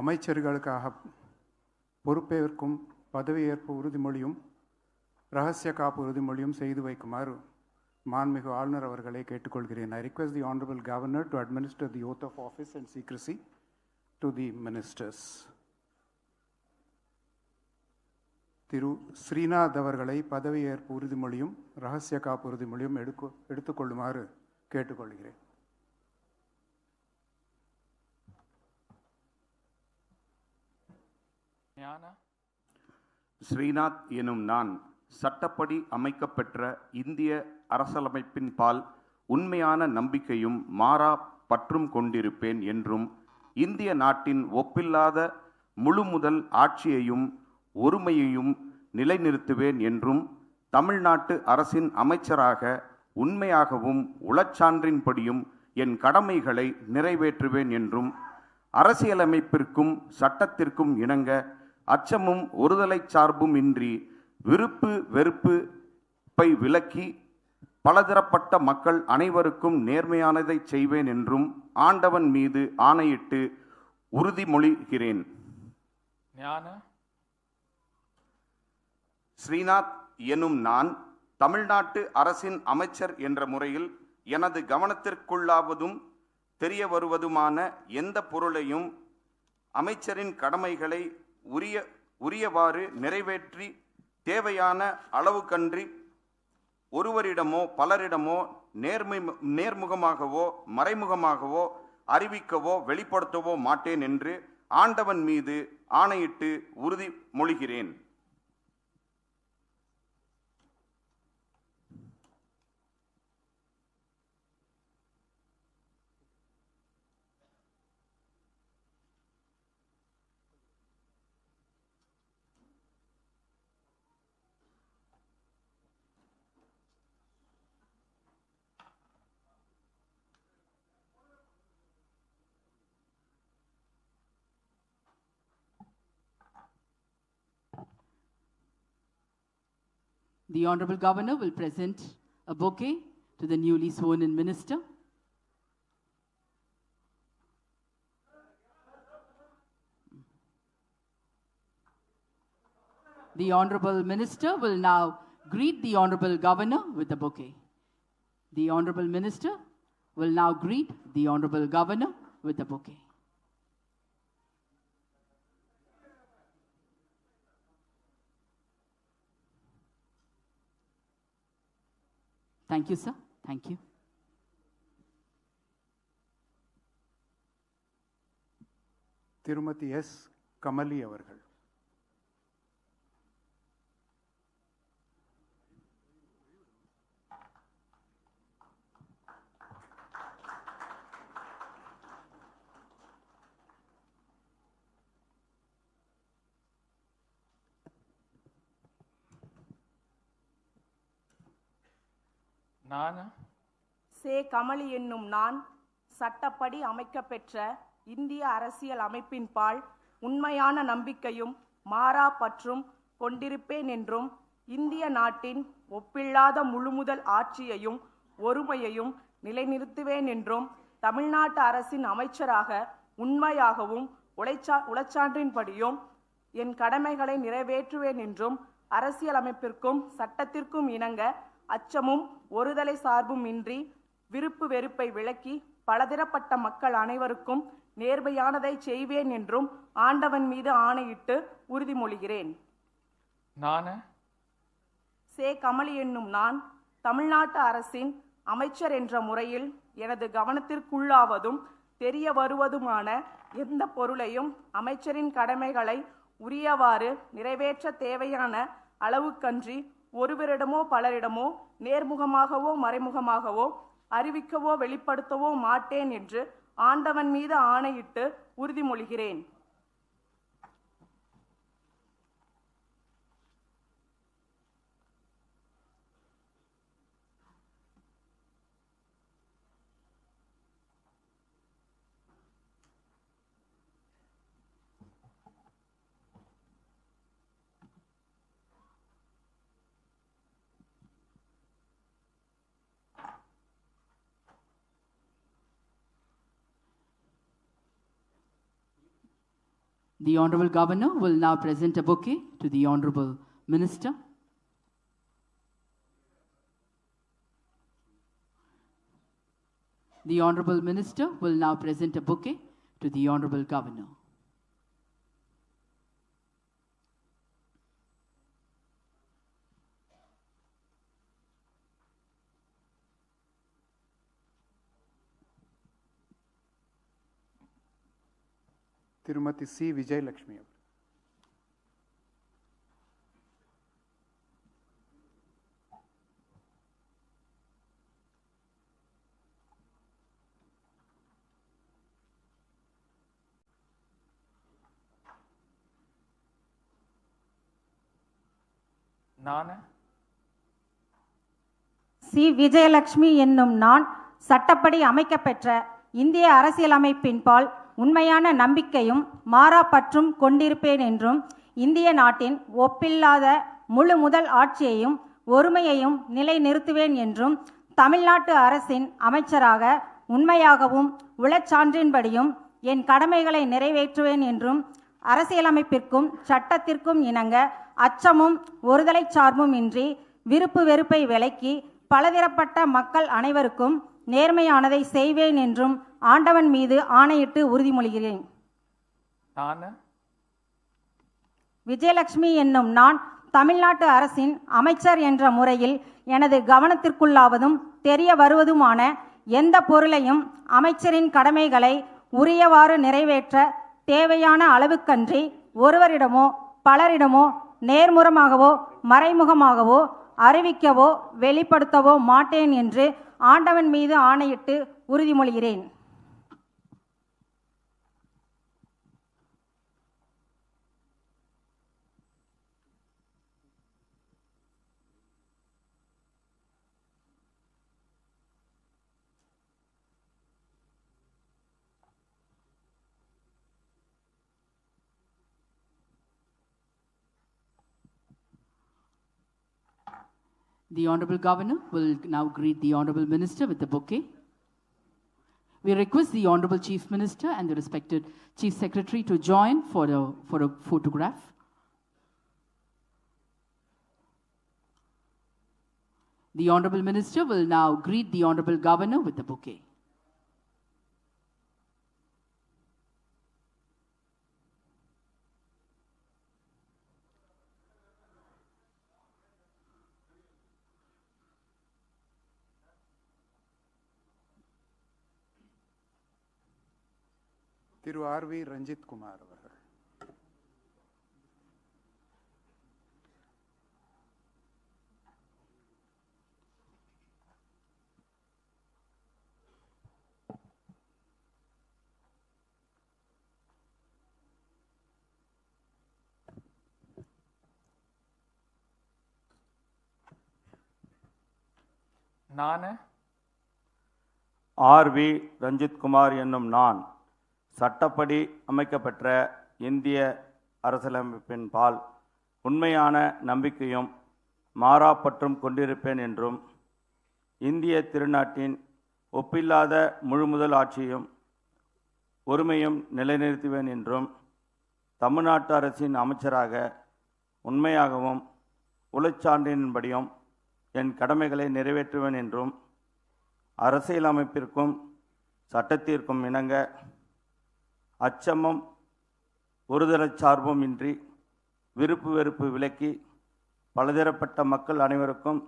அமைச்சர்களுக்காக பொறுப்பேற்கும் பதவியேற்பு உறுதிமொழியும் ரகசிய காப்பு உறுதிமொழியும் செய்து வைக்குமாறு மாண்புமிகு ஆளுநர் அவர்களை கேட்டுக்கொள்கிறேன். I request the Honorable Governor to administer the oath of office and secrecy to the ministers. திரு ஸ்ரீநாத் அவர்களை பதவியேற்பு உறுதிமொழியும் ரகசிய காப்பு உறுதிமொழியும் எடுத்துக்கொள்ளுமாறு கேட்டுக்கொள்கிறேன். ஸ்ரீநாத் எனும் நான் சட்டப்படி அமைக்கப்பெற்ற இந்திய அரசியலமைப்பின் பால் உண்மையான நம்பிக்கையும் மாறா பற்றும் கொண்டிருப்பேன் என்றும் இந்திய நாட்டின் ஒப்பில்லாத முழுமுதல் ஆட்சியையும் ஒருமையையும் நிலைநிறுத்துவேன் என்றும் தமிழ்நாட்டு அரசின் அமைச்சராக உண்மையாகவும் உளச்சான்றின்படியும் என் கடமைகளை நிறைவேற்றுவேன் என்றும் அரசியலமைப்பிற்கும் சட்டத்திற்கும் இணங்க அச்சமும் ஒருதலை சார்பும் இன்றி விருப்பு வெறுப்பை விலக்கி பலதரப்பட்ட மக்கள் அனைவருக்கும் நேர்மையானதை செய்வேன் என்றும் ஆண்டவன் மீது ஆணையிட்டு உறுதிமொழிகிறேன். ஸ்ரீநாத் எனும் நான் தமிழ்நாட்டு அரசின் அமைச்சர் என்ற முறையில் எனது கவனத்திற்குள்ளாவதும் தெரிய வருவதுமான எந்த பொருளையும் அமைச்சரின் கடமைகளை உரியவாறு நிறைவேற்றி தேவையான அளவுக்கன்றி ஒருவரிடமோ பலரிடமோ நேர்முகமாகவோ மறைமுகமாகவோ அறிவிக்கவோ வெளிப்படுத்தவோ மாட்டேன் என்று ஆண்டவன் மீது ஆணையிட்டு உறுதிமொழிகிறேன். The Honorable Governor will present a bouquet to the newly sworn-in minister. The Honorable Minister will now greet the Honorable Governor with the bouquet. The Honorable Minister will now greet the Honorable Governor with the bouquet. Thank you, sir. Thank you. திருமதி S Kamali அவர்கள். சே கமலி என்னும் நான் சட்டப்படி அமைக்கப்பெற்ற இந்திய அரசியல் அமைப்பின்பால் உண்மையான நம்பிக்கையும் மாறா பற்றும் கொண்டிருப்பேன் என்றும் இந்திய நாட்டின் ஒப்பில்லாத முழுமுதல் ஆட்சியையும் ஒருமையையும் நிலைநிறுத்துவேன் என்றும் தமிழ்நாட்டு அரசின் அமைச்சராக உண்மையாகவும் உளச்சான்றின்படியும் என் கடமைகளை நிறைவேற்றுவேன் என்றும் அரசியலமைப்பிற்கும் சட்டத்திற்கும் இணங்க அச்சமும் ஒருதலை சார்பும் இன்றி விருப்பு வெறுப்பை விலக்கி பலதரப்பட்ட மக்கள் அனைவருக்கும் நேர்மையானதை செய்வேன் என்றும் ஆண்டவன் மீது ஆணையிட்டு உறுதிமொழிகிறேன். சே கமலி என்னும் நான் தமிழ்நாட்டு அரசின் அமைச்சர் என்ற முறையில் எனது கவனத்திற்குள்ளாவதும் தெரிய வருவதுமான எந்த பொருளையும் அமைச்சரின் கடமைகளை உரியவாறு நிறைவேற்ற தேவையான அளவுக்கன்றி ஒருவரிடமோ பலரிடமோ நேர்முகமாகவோ மறைமுகமாகவோ அறிவிக்கவோ வெளிப்படுத்தவோ மாட்டேன் என்று ஆண்டவன் மீது ஆணையிட்டு உறுதிமொழிகிறேன். The Honorable Governor will now present a bouquet to the Honorable Minister. The Honorable Minister will now present a bouquet to the Honorable Governor. திருமதி சி விஜயலட்சுமி அவர். சி விஜயலட்சுமி என்னும் நான் சட்டப்படி அமைக்கப்பெற்ற இந்திய அரசியலமைப்பின்பால் உண்மையான நம்பிக்கையும் மாறாப்பற்றும் கொண்டிருப்பேன் என்றும் இந்திய நாட்டின் ஒப்பில்லாத முழு முதல் ஆட்சியையும் ஒருமையையும் நிலைநிறுத்துவேன் என்றும் தமிழ்நாட்டு அரசின் அமைச்சராக உண்மையாகவும் உளச்சான்றின்படியும் என் கடமைகளை நிறைவேற்றுவேன் என்றும் அரசியலமைப்பிற்கும் சட்டத்திற்கும் இணங்க அச்சமும் ஒருதலை சார்பும் இன்றி விருப்பு வெறுப்பை விலக்கி பலதரப்பட்ட மக்கள் அனைவருக்கும் நேர்மையானதை செய்வேன் என்றும் ஆண்டவன் மீது ஆணையிட்டு உறுதிமொழிகிறேன். விஜயலட்சுமி என்னும் நான் தமிழ்நாட்டு அரசின் அமைச்சர் என்ற முறையில் எனது கவனத்திற்குள்ளாவதும் தெரிய வருவதுமான எந்த பொருளையும் அமைச்சரின் கடமைகளை உரியவாறு நிறைவேற்ற தேவையான அளவுக்கன்றி ஒருவரிடமோ பலரிடமோ நேர்முறமாகவோ மறைமுகமாகவோ அறிவிக்கவோ வெளிப்படுத்தவோ மாட்டேன் என்று ஆண்டவன் மீது ஆணையிட்டு உறுதிமொழிகிறேன். The Honorable Governor will now greet the Honorable Minister with the bouquet. We request the Honorable Chief Minister and the respected Chief Secretary to join for a photograph. The Honorable Minister will now greet the Honorable Governor with the bouquet. Thiru R V. Ranjith Kumar அவர்கள். R V. Ranjith Kumar என்னும் நான் சட்டப்படி அமைக்கப்பெற்ற இந்திய அரசியலமைப்பின் பால் உண்மையான நம்பிக்கையும் மாறாப்பற்றும் கொண்டிருப்பேன் என்றும் இந்திய திருநாட்டின் ஒப்பில்லாத முழுமுதல் ஆட்சியும் ஒருமையும் நிலைநிறுத்துவேன் என்றும் தமிழ்நாட்டு அரசின் அமைச்சராக உண்மையாகவும் உளச்சான்றின்படியும் என் கடமைகளை நிறைவேற்றுவேன் என்றும் அரசியலமைப்பிற்கும் சட்டத்திற்கும் இணங்க அச்சமும் ஒருதலைச் சார்பும் இன்றி விருப்பு வெறுப்பு விலக்கி பலதரப்பட்ட மக்கள் அனைவருக்கும்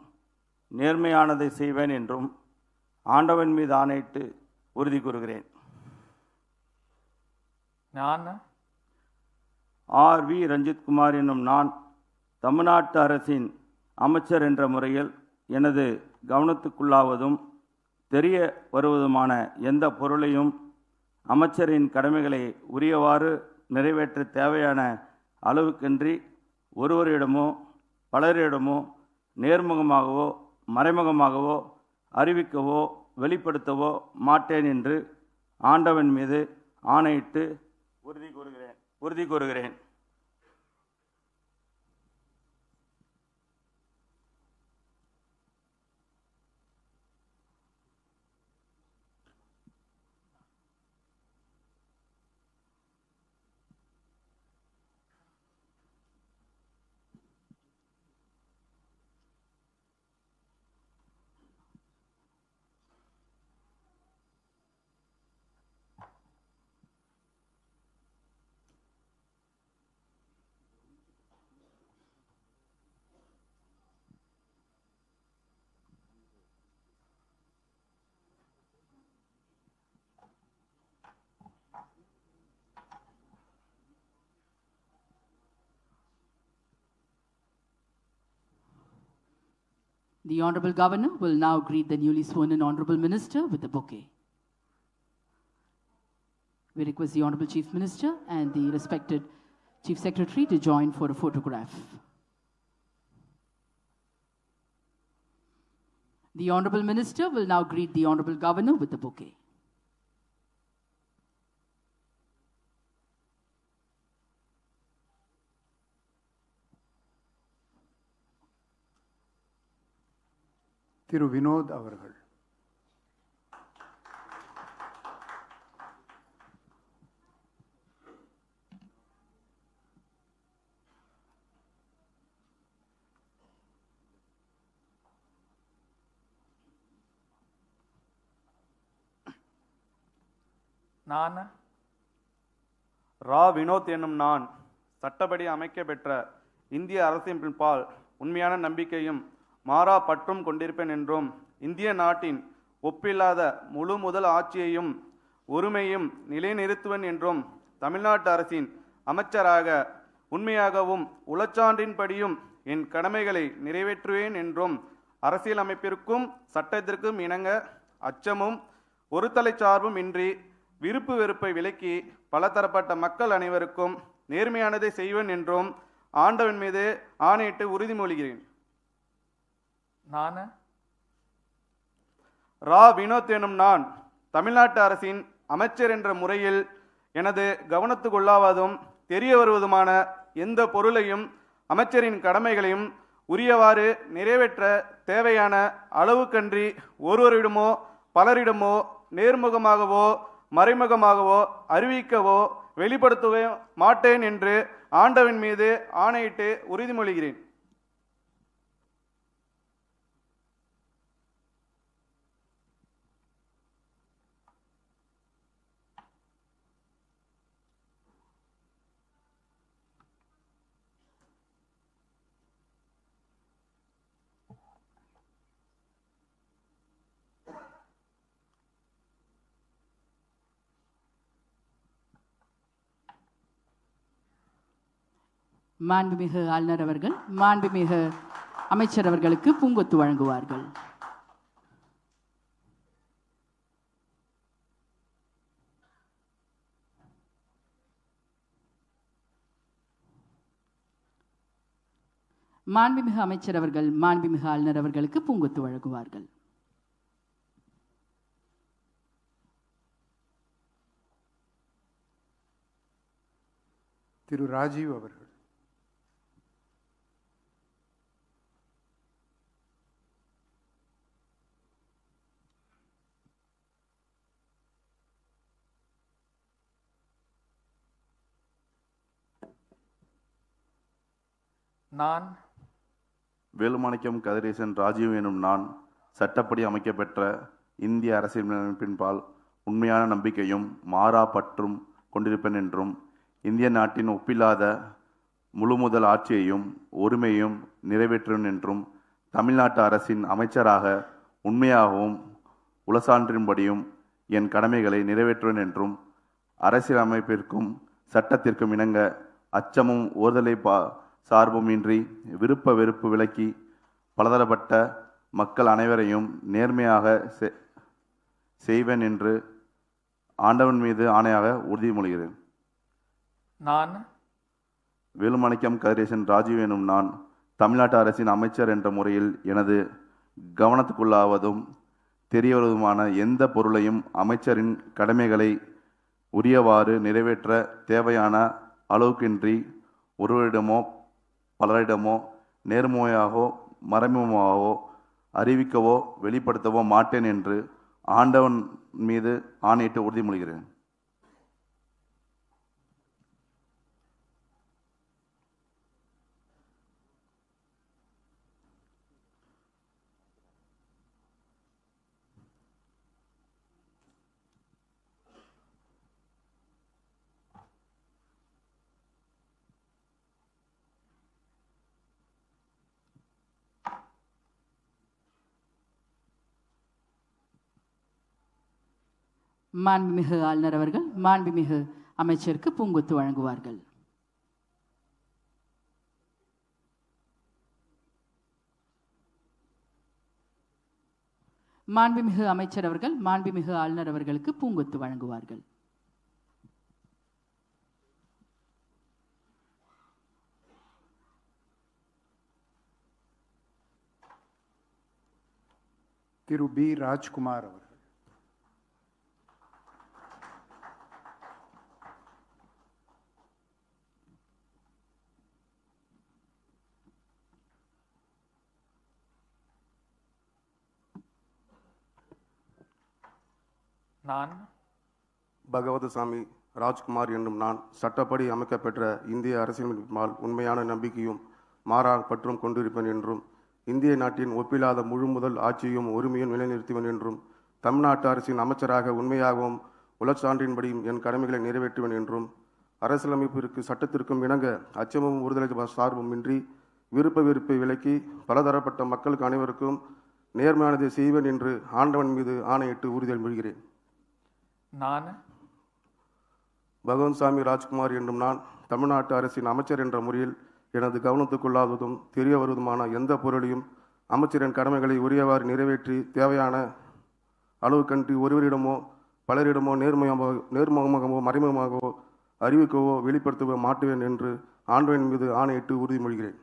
நேர்மையானதை செய்வேன் என்றும் ஆண்டவன் மீது ஆணையிட்டு உறுதி கூறுகிறேன். ஆர்.வி. ரஞ்சித் குமார் என்னும் நான் தமிழ்நாட்டு அரசின் அமைச்சர் என்ற முறையில் எனது கவனத்துக்குள்ளாவதும் தெரிய வருவதுமான எந்த பொருளையும் அமைச்சரின் கடமைகளை உரியவாறு நிறைவேற்ற தேவையான அளவுக்கின்றி ஒருவரிடமோ பலரிடமோ நேர்முகமாகவோ மறைமுகமாகவோ அறிவிக்கவோ வெளிப்படுத்தவோ மாட்டேன் என்று ஆண்டவன் மீது ஆணையிட்டு உறுதி கூறுகிறேன். The Honorable Governor will now greet the newly sworn-in Honorable Minister with a bouquet. We request the Honorable Chief Minister and the respected Chief Secretary to join for a photograph. The Honorable Minister will now greet the Honorable Governor with a bouquet. திரு வினோத் அவர்கள். நான் ரா வினோத் என்னும் நான் சட்டப்படி அமைக்கப்பெற்ற இந்திய அரசியலமைப்பின்பால் உண்மையான நம்பிக்கையும் மாறா பற்றும் கொண்டிருப்பேன் என்றும் இந்திய நாட்டின் ஒப்பில்லாத முழு முதல் ஆட்சியையும் ஒருமையும் நிலைநிறுத்துவேன் என்றும் தமிழ்நாட்டு அரசின் அமைச்சராக உண்மையாகவும் உளச்சான்றின்படியும் என் கடமைகளை நிறைவேற்றுவேன் என்றும் அரசியலமைப்பிற்கும் சட்டத்திற்கும் இணங்க அச்சமும் ஒரு தலைச்சார்பும் இன்றி விருப்பு வெறுப்பை விலக்கி பலதரப்பட்ட மக்கள் அனைவருக்கும் நேர்மையானதை செய்வேன் என்றும் ஆண்டவன் மீது ஆணையிட்டு உறுதிமொழிகிறேன். நான் ரா வினோத் எனும் நான் தமிழ்நாட்டு அரசின் அமைச்சர் என்ற முறையில் எனது கவனத்துக்குள்ளாவதும் தெரிய வருவதுமான எந்த பொருளையும் அமைச்சரின் கடமைகளையும் உரியவாறு நிறைவேற்ற தேவையான அளவுக்கன்றி ஒருவரிடமோ பலரிடமோ நேர்முகமாகவோ மறைமுகமாகவோ அறிவிக்கவோ வெளிப்படுத்தவே மாட்டேன் என்று ஆண்டவன் மீது ஆணையிட்டு உறுதிமொழிகிறேன். மாண்புமிகு ஆளுநர் அவர்கள் மாண்புமிகு அமைச்சர் அவர்களுக்கு பூங்கொத்து வழங்குவார்கள். மாண்புமிகு அமைச்சர் அவர்கள் மாண்புமிகு ஆளுநர் அவர்களுக்கு பூங்கொத்து வழங்குவார்கள். திரு ராஜீவ் அவர்கள். நான் வேலுமாணிக்கம் கதிரேசன் ராஜீவ் எனும் நான் சட்டப்படி அமைக்கப்பெற்ற இந்திய அரசியலமைப்பின்பால் உண்மையான நம்பிக்கையும் மாறா பற்றும் கொண்டிருப்பேன் என்றும் இந்திய நாட்டின் ஒப்பில்லாத முழு முதல் ஆட்சியையும் ஒருமையும் நிறைவேற்றுவேன் என்றும் தமிழ்நாட்டு அரசின் அமைச்சராக உண்மையாகவும் உளச்சான்றின்படியும் என் கடமைகளை நிறைவேற்றுவேன் என்றும் அரசியலமைப்பிற்கும் சட்டத்திற்கும் இணங்க அச்சமும் ஓர்தலை சார்பும் இன்றி விருப்ப வெறுப்பு விலக்கி பலதரப்பட்ட மக்கள் அனைவரையும் நேர்மையாக செய்வேன் என்று ஆண்டவன் மீது ஆணையாக உறுதிமொழிகிறேன். நான் வேலுமாணிக்கம் கதிரேசன் ராஜீவ் எனும் நான் தமிழ்நாட்டு அரசின் அமைச்சர் என்ற முறையில் எனது கவனத்துக்குள்ளாவதும் தெரிய வருவதுமான எந்த பொருளையும் அமைச்சரின் கடமைகளை உரியவாறு நிறைவேற்ற தேவையான அளவுக்கின்றி ஒருவரிடமோ பலரிடமோ நேர்முகையாகவோ மறைமுகமாகவோ அறிவிக்கவோ வெளிப்படுத்தவோ மாட்டேன் என்று ஆண்டவன் மீது ஆணையிட்டு உறுதிமொழிகிறேன். மாண்புமிகு ஆளுநர் அவர்கள் மாண்புமிகு அமைச்சருக்கு பூங்கொத்து வழங்குவார்கள். மாண்புமிகு அமைச்சர் அவர்கள் மாண்புமிகு ஆளுநர் அவர்களுக்கு பூங்கொத்து வழங்குவார்கள். திரு பி. ராஜ்குமார் அவர்கள். நான் பகவதசாமி ராஜ்குமார் என்னும் நான் சட்டப்படி அமைக்கப்பெற்ற இந்திய அரசியலமைப்பினால் உண்மையான நம்பிக்கையும் மாறா பற்றும் கொண்டிருப்பேன் என்றும் இந்திய நாட்டின் ஒப்பில்லாத முழு முதல் ஆட்சியும் உரிமையும் நிலைநிறுத்துவேன் என்றும் தமிழ்நாட்டு அரசின் அமைச்சராக உண்மையாகவும் உளச்சான்றின்படியும் என் கடமைகளை நிறைவேற்றுவேன் என்றும் அரசியலமைப்பிற்கு சட்டத்திற்கும் இணங்க அச்சமும் ஒருதலை சார்பும் இன்றி விருப்ப வெறுப்பை விலக்கி பலதரப்பட்ட மக்களுக்கு அனைவருக்கும் நேர்மையானதை செய்வேன் என்று ஆண்டவன் மீது ஆணையிட்டு உறுதியளிக்கிறேன். நான் பகவன்சாமி ராஜ்குமார் என்னும் நான் தமிழ்நாட்டு அரசின் அமைச்சர் என்ற முறையில் எனது கவனத்துக்குள்ளாததும் தெரிய வருவதுமான எந்த பொருளையும் அமைச்சரின் கடமைகளை உரியவாறு நிறைவேற்றி தேவையான அளவுக்கன்றி ஒருவரிடமோ பலரிடமோ நேர்முகமாகவோ மறைமுகமாகவோ அறிவிக்கவோ வெளிப்படுத்தவோ மாட்டுவேன் என்று ஆண்டவன் மீது ஆணையிட்டு உறுதிமொழிகிறேன்.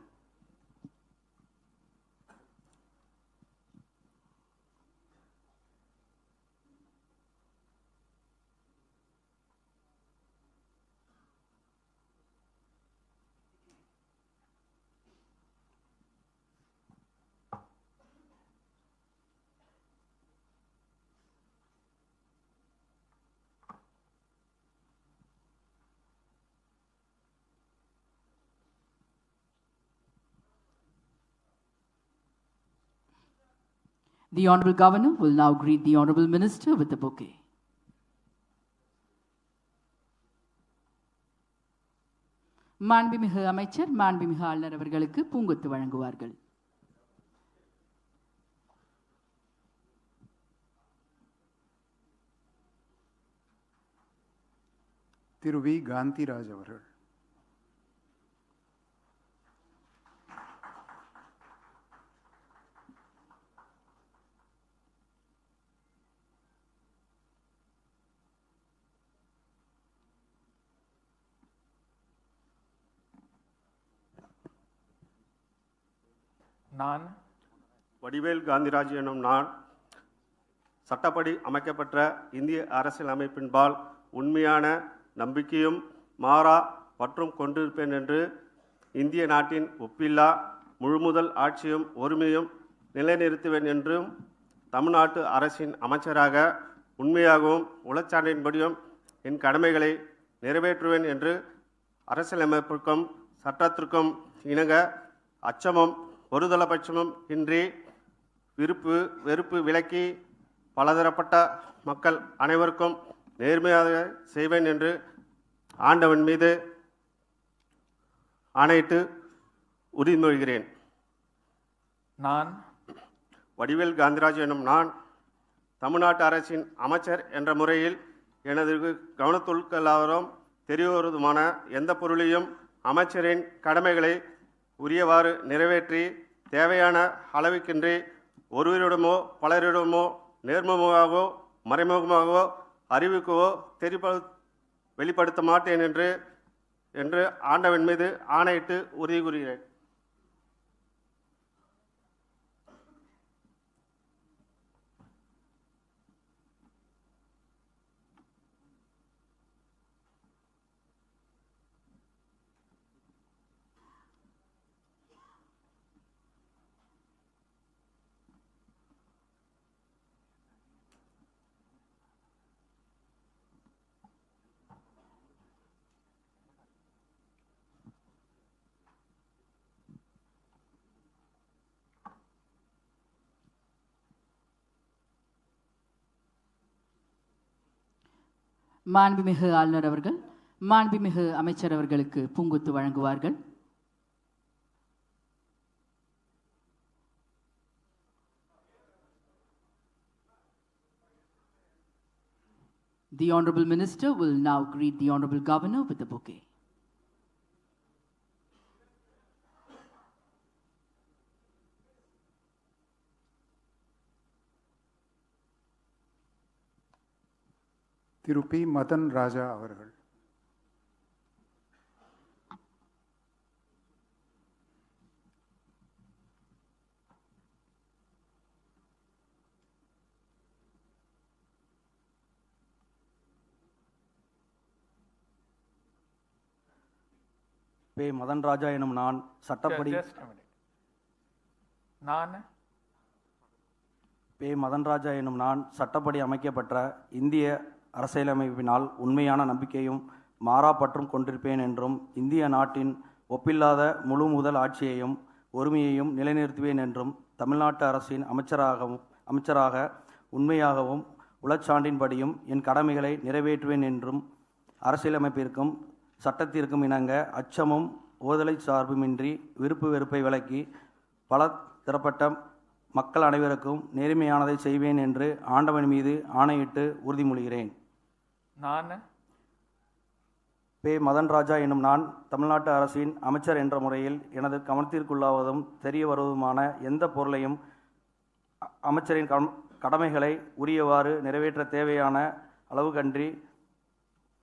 The Honorable Governor will now greet the Honorable Minister with the bouquet. மாண்புமிகு அமைச்சர் மாண்புமிகு ஆளுநர் அவர்களுக்கு பூங்கொத்து வழங்குவார்கள். திரு வி. காந்திராஜ் அவர்கள். நான் வடிவேல் காந்திராஜ் எனும் நான் சட்டப்படி அமைக்கப்பட்ட இந்திய அரசியலமைப்பின்பால் உண்மையான நம்பிக்கையும் மாறா பற்றும் கொண்டிருப்பேன் என்று இந்திய நாட்டின் ஒப்பில்லா முழுமுதல் ஆட்சியும் ஒருமையும் நிலைநிறுத்துவேன் என்றும் தமிழ்நாட்டு அரசின் அமைச்சராக உண்மையாகவும் உளச்சான்றின்படியும் என் கடமைகளை நிறைவேற்றுவேன் என்று அரசியலமைப்பிற்கும் சட்டத்திற்கும் இணங்க அச்சமும் ஒருதலைபட்சமும் இன்றி விருப்பு வெறுப்பு விலக்கி பலதரப்பட்ட மக்கள் அனைவருக்கும் நேர்மையாக செய்வேன் என்று ஆண்டவன் மீது ஆணையிட்டு உறுதிமொழிகிறேன். நான் வடிவேல் காந்திராஜ் எனும் நான் தமிழ்நாட்டு அரசின் அமைச்சர் என்ற முறையில் எனது கவனத்துள்ளாவதும் தெரியவருவதுமான எந்த பொருளையும் அமைச்சரின் கடமைகளை உரியவாறு நிறைவேற்றி தேவையான அளவுக்கின்றி ஒருவரிடமோ பலரிடமோ நேர்முகமாகவோ மறைமுகமாகவோ அறிவிக்கவோ வெளிப்படுத்த மாட்டேன் என்று ஆண்டவன் மீது ஆணையிட்டு உறுதி கூறுகிறேன். மாண்புமிகு ஆளுநர் அவர்கள் மாண்புமிகு அமைச்சர் அவர்களுக்கு பூங்கொத்து வழங்குவார்கள். The Honorable Minister will now greet the Honorable Governor with the bouquet. Thiru P Madhan Raja அவர்கள். பே மதன் ராஜா எனும் நான் சட்டப்படி Just a minute. நான் பே மதன் ராஜா எனும் நான் சட்டப்படி அமைக்கப்பட்ட இந்திய அரசியலமைப்பினால் உண்மையான நம்பிக்கையும் மாறாப்பற்றும் கொண்டிருப்பேன் என்றும் இந்திய நாட்டின் ஒப்பில்லாத முழு முதல் ஆட்சியையும் ஒருமையையும் நிலைநிறுத்துவேன் என்றும் தமிழ்நாட்டு அரசின் அமைச்சராக உண்மையாகவும் உளச்சான்றின்படியும் என் கடமைகளை நிறைவேற்றுவேன் என்றும் அரசியலமைப்பிற்கும் சட்டத்திற்கும் இணங்க அச்சமும் ஓதலை சார்புமின்றி விருப்பு வெறுப்பை விலக்கி பல தரப்பட்ட மக்கள் அனைவருக்கும் நேர்மையானதை செய்வேன் என்று ஆண்டவன் மீது ஆணையிட்டு உறுதிமொழிகிறேன். நான் பே மதன் ராஜா எனும் நான் தமிழ்நாட்டு அரசின் அமைச்சர் என்ற முறையில் எனது கவனத்திற்குள்ளாவதும் தெரிய வருவதுமான எந்த பொருளையும் அமைச்சரின் கடமைகளை உரியவாறு நிறைவேற்ற தேவையான அளவுகன்றி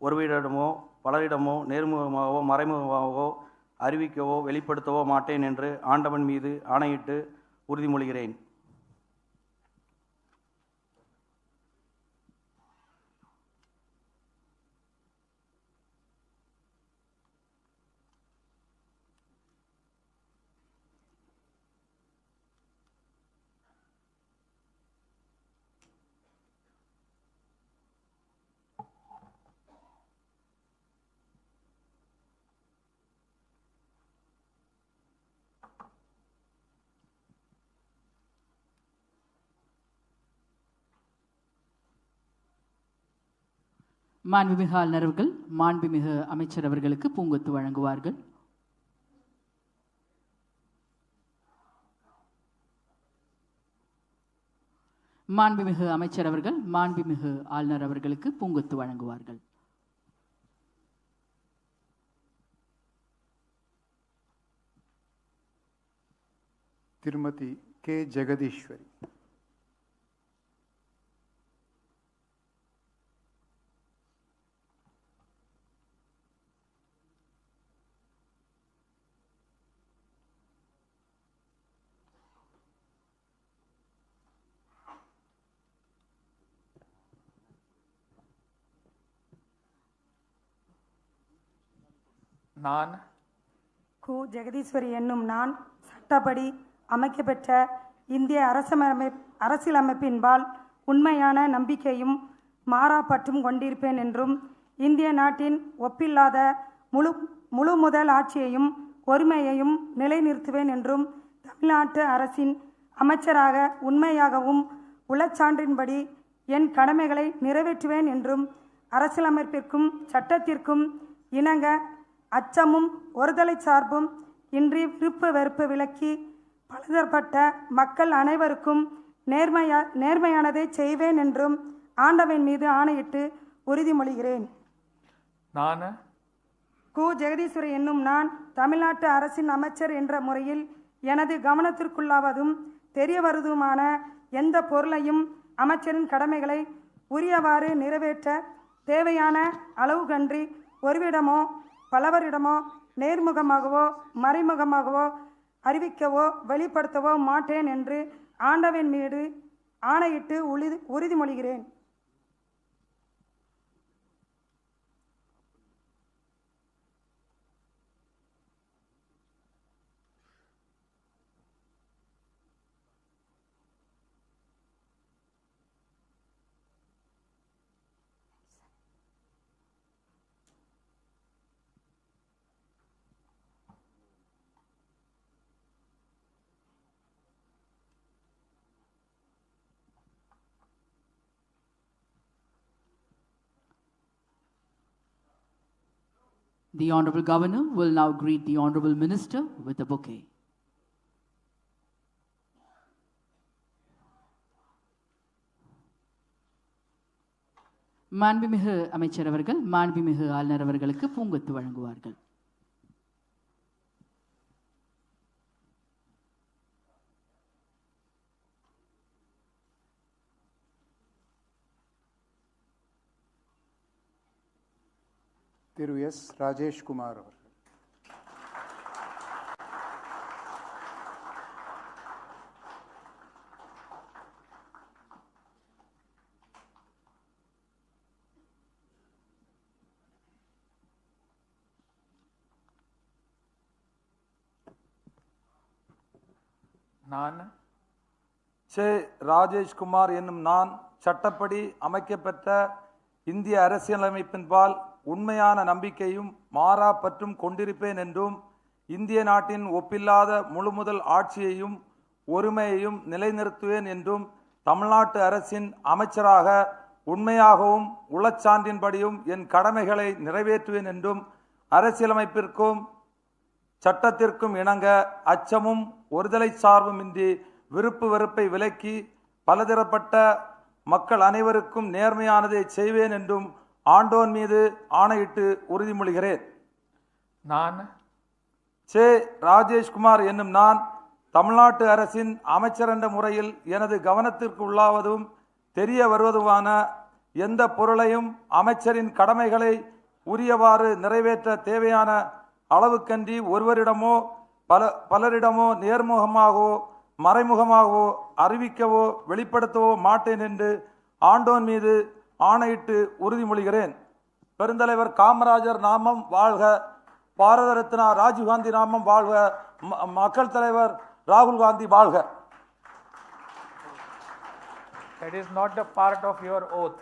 ஒருவரிடமோ பலரிடமோ நேர்முகமாகவோ மறைமுகமாகவோ அறிவிக்கவோ வெளிப்படுத்தவோ மாட்டேன் என்று ஆண்டவன் மீது ஆணையிட்டு உறுதிமொழிகிறேன். மாண்புமிகு ஆளுநர் அவர்கள் மாண்புமிகு அமைச்சர் அவர்களுக்கு பூங்கொத்து வழங்குவார்கள். மாண்புமிகு அமைச்சர் அவர்கள் மாண்புமிகு ஆளுநர் அவர்களுக்கு பூங்கொத்து வழங்குவார்கள். திருமதி கே ஜெகதீஸ்வரி. நான் கு ஜெகதீஸ்வரி என்னும் நான் சட்டப்படி அமைக்கப்பெற்ற இந்திய அரசியலமைப்பின்பால் உண்மையான நம்பிக்கையும் மாறாப்பற்றும் கொண்டிருப்பேன் என்றும் இந்திய நாட்டின் ஒப்பில்லாத முழு முதல் ஆட்சியையும் ஒருமையையும் நிலைநிறுத்துவேன் என்றும் தமிழ்நாட்டு அரசின் அமைச்சராக உண்மையாகவும் உளச்சான்றின்படி என் கடமைகளை நிறைவேற்றுவேன் என்றும் அரசியலமைப்பிற்கும் சட்டத்திற்கும் இணங்க அச்சமும் ஒருதலை சார்பும் இன்றி விருப்பு வெறுப்பு விலக்கி பலதரப்பட்ட மக்கள் அனைவருக்கும் நேர்மையானதை செய்வேன் என்றும் ஆண்டவன் மீது ஆணையிட்டு உறுதிமொழிகிறேன். நான் கு ஜெகதீஸ்வரி என்னும் நான் தமிழ்நாட்டு அரசின் அமைச்சர் என்ற முறையில் எனது கவனத்திற்குள்ளாவதும் தெரிய வருவதுமான எந்த பொருளையும் அமைச்சரின் கடமைகளை உரியவாறு நிறைவேற்ற தேவையான அளவுகன்றி ஒருவிடமோ பலவரிடமோ நேர்முகமாகவோ மறைமுகமாகவோ அறிவிக்கவோ வெளிப்படுத்தவோ மாட்டேன் என்று ஆண்டவன் மீது ஆணையிட்டு உறுதிமொழிகிறேன். The Honorable Governor will now greet the Honorable Minister with a bouquet. மாண்புமிகு அமைச்சர் அவர்கள் மாண்புமிகு ஆளுநர் அவர்களுக்கு பூங்கொத்து வழங்குவார்கள். திரு எஸ் ராஜேஷ்குமார் அவர்கள். நான் சே ராஜேஷ்குமார் என்னும் நான் சட்டப்படி அமைக்கப்பெற்ற இந்திய அரசியலமைப்பின்பால் உண்மையான நம்பிக்கையும் மாறா பற்றும் கொண்டிருப்பேன் என்றும் இந்திய நாட்டின் ஒப்பில்லாத முழுமுதல் ஆட்சியையும் ஒருமையையும் நிலைநிறுத்துவேன் என்றும் தமிழ்நாட்டு அரசின் அமைச்சராக உண்மையாகவும் உளச்சான்றின்படியும் என் கடமைகளை நிறைவேற்றுவேன் என்றும் அரசியலமைப்பிற்கும் சட்டத்திற்கும் இணங்க அச்சமும் ஒருதலை சார்புமின்றி விருப்பு வெறுப்பை விலக்கி பலதரப்பட்ட மக்கள் அனைவருக்கும் நேர்மையானதை செய்வேன் என்றும் ஆண்டோன் மீது ஆணையிட்டு உறுதிமொழிகிறேன். நான் சே ராஜேஷ்குமார் என்னும் நான் தமிழ்நாட்டு அரசின் அமைச்சர் என்ற முறையில் எனது கவனத்திற்கு உள்ளாவதும் தெரிய வருவதுமான எந்த பொருளையும் அமைச்சரின் கடமைகளை உரியவாறு நிறைவேற்ற தேவையான அளவுக்கன்றி ஒருவரிடமோ பலரிடமோ நேர்முகமாகவோ மறைமுகமாகவோ அறிவிக்கவோ வெளிப்படுத்தவோ மாட்டேன் என்று ஆண்டோன் மீது ஆணையிட்டு உறுதிமொழிகிறேன். பெருந்தலைவர் காமராஜர் நாமம் வாழ்க, பாரத ரத்னா ராஜீவ்காந்தி நாமம் வாழ்க, மக்கள் தலைவர் ராகுல் காந்தி வாழ்க. That is not the part of your oath.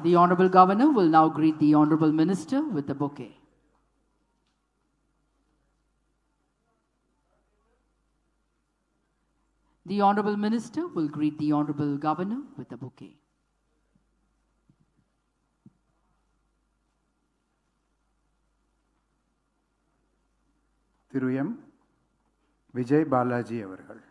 The Honorable Governor will now greet the Honorable Minister with a bouquet. The Honorable Minister will greet the Honorable Governor with a bouquet. Thiru M Vijay Balaji அவர்கள்.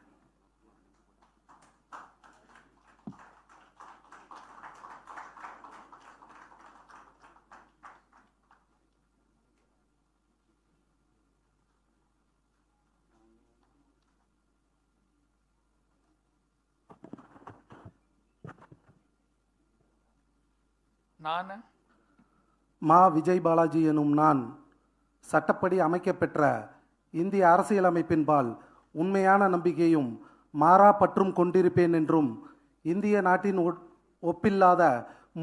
நான் மா விஜய் பாலாஜி எனும் நான் சட்டப்படி அமைக்கப்பெற்ற இந்திய அரசியலமைப்பின்பால் உண்மையான நம்பிக்கையும் மாறா பற்றும் கொண்டிருப்பேன் என்றும் இந்திய நாட்டின் ஒப்பில்லாத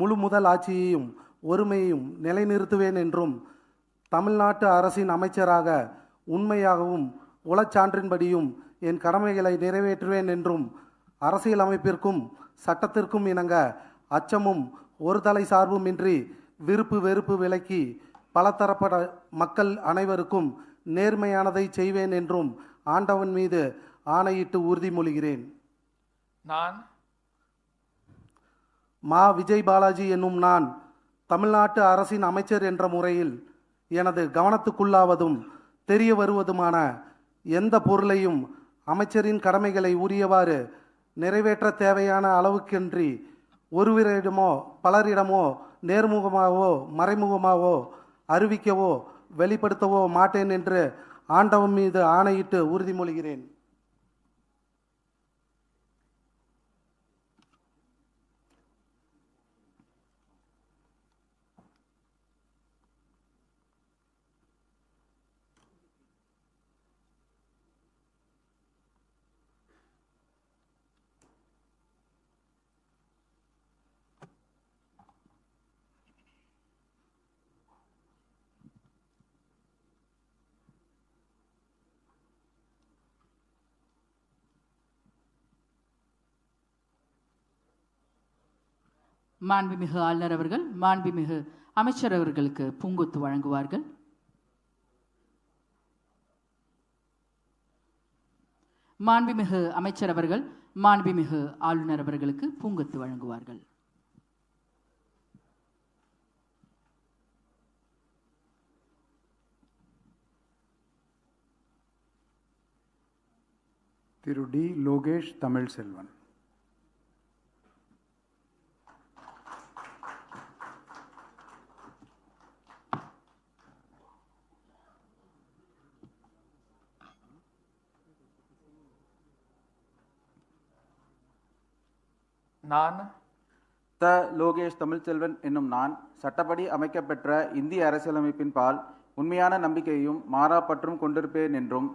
முழு முதல் ஆட்சியையும் ஒருமையையும் நிலைநிறுத்துவேன் என்றும் தமிழ்நாட்டு அரசின் அமைச்சராக உண்மையாகவும் உளச்சான்றின்படியும் என் கடமைகளை நிறைவேற்றுவேன் என்றும் அரசியலமைப்பிற்கும் சட்டத்திற்கும் இணங்க அச்சமும் ஒருதலை சார்புமின்றி விருப்பு வெறுப்பு விலக்கி பலதரப்பட்ட மக்கள் அனைவருக்கும் நேர்மையானதை செய்வேன் என்றும் ஆண்டவன் மீது ஆணையிட்டு உறுதிமொழிகிறேன். நான் மா விஜய் பாலாஜி என்னும் நான் தமிழ்நாட்டு அரசின் அமைச்சர் என்ற முறையில் எனது கவனத்துக்குள்ளாவதும் தெரிய வருவதுமான எந்த பொருளையும் அமைச்சரின் கடமைகளை உரியவாறு நிறைவேற்ற தேவையான அளவுக்கின்றி ஒருவரிடமோ பலரிடமோ நேர்முகமாகவோ மறைமுகமாகவோ அறிவிக்கவோ வெளிப்படுத்தவோ மாட்டேன் என்று ஆண்டவன் மீது ஆணையிட்டு உறுதிமொழிகிறேன். மாண்புமிகு ஆளுநர் அவர்கள் மாண்புமிகு அமைச்சர் அவர்களுக்கு பூங்கொத்து வழங்குவார்கள். மாண்புமிகு அமைச்சர் அவர்கள் மாண்புமிகு ஆளுநர் அவர்களுக்கு பூங்கொத்து வழங்குவார்கள். திரு டி லோகேஷ் தமிழ் செல்வன். நான் த லோகேஷ் தமிழ்ச்செல்வன் என்னும் நான் சட்டப்படி அமைக்கப்பெற்ற இந்திய அரசியலமைப்பின் பால் உண்மையான நம்பிக்கையும் மாறாப்பற்றும் கொண்டிருப்பேன் என்றும்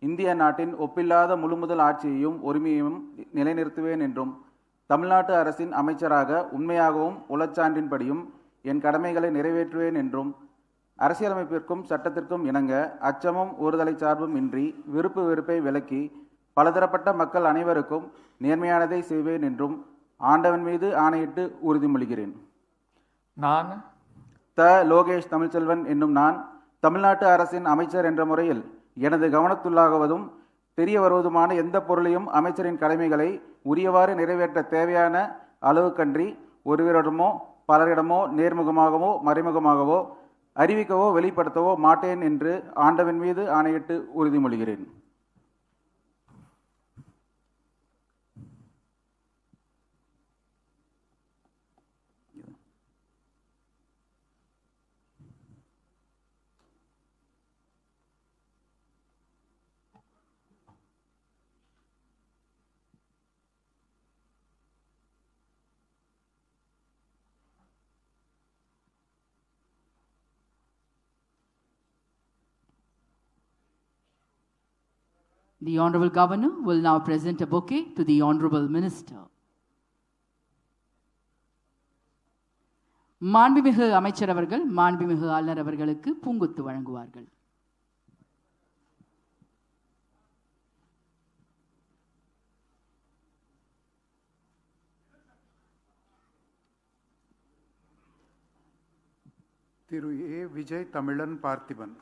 இந்திய நாட்டின் ஒப்பில்லாத முழுமுதல் ஆட்சியையும் உரிமையையும் நிலைநிறுத்துவேன் என்றும் தமிழ்நாட்டு அரசின் அமைச்சராக உண்மையாகவும் உளச்சான்றின்படியும் என் கடமைகளை நிறைவேற்றுவேன் என்றும் அரசியலமைப்பிற்கும் சட்டத்திற்கும் இணங்க அச்சமும் ஒருதலை சார்பும் இன்றி விருப்பு வெறுப்பை விலக்கி பலதரப்பட்ட மக்கள் அனைவருக்கும் நேர்மையானதை செய்வேன் என்றும் ஆண்டவன் மீது ஆணையிட்டு உறுதிமொழிகிறேன். நான் த லோகேஷ் தமிழ்ச்செல்வன் என்னும் நான் தமிழ்நாட்டு அரசின் அமைச்சர் என்ற முறையில் எனது கவனத்துள்ளாகுவதும் தெரிய வருவதுமான எந்த பொருளையும் அமைச்சரின் கடமைகளை உரியவாறு நிறைவேற்ற தேவையான அளவுக்கன்றி ஒருவரிடமோ பலரிடமோ நேர்முகமாகவோ மறைமுகமாகவோ அறிவிக்கவோ வெளிப்படுத்தவோ மாட்டேன் என்று ஆண்டவன் மீது ஆணையிட்டு உறுதிமொழிகிறேன். The Honorable Governor will now present a bouquet to the Honorable Minister. மாண்புமிகு அமைச்சர் அவர்கள் மாண்புமிகு ஆளுநர் அவர்களுக்கு பூங்கொத்து வழங்குவார்கள். திரு ஏ விஜய் தமிழன் பார்த்திபன்.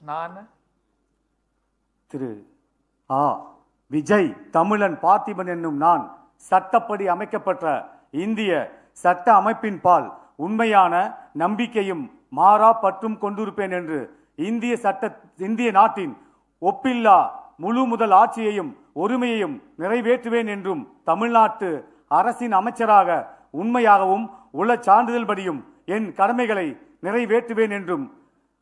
நான் திரு ஆ விஜய் தமிழன் பார்த்திபன் என்னும் நான் சட்டப்படி அமைக்கப்பட்ட இந்திய சட்ட அமைப்பின் பால் உண்மையான நம்பிக்கையும் மாறா பற்றும் கொண்டிருப்பேன் என்று இந்திய நாட்டின் ஒப்பில்லா முழு முதல் ஆட்சியையும் உரிமையையும் நிறைவேற்றுவேன் என்றும் தமிழ்நாட்டு அரசின் அமைச்சராக உண்மையாகவும் உள்ள சான்றிதழ்படியும் என் கடமைகளை நிறைவேற்றுவேன் என்றும்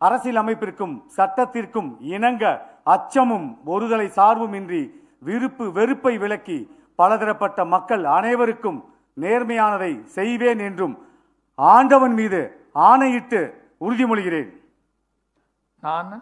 அரசியல் அமைப்பிற்கும் சட்டத்திற்கும் இணங்க அச்சமும் ஒருதலை சார்பும் இன்றி விருப்பு வெறுப்பை விலக்கி பலதரப்பட்ட மக்கள் அனைவருக்கும் நேர்மையானதை செய்வேன் என்றும் ஆண்டவன் மீது ஆணையிட்டு உறுதிமொழிகிறேன். நான்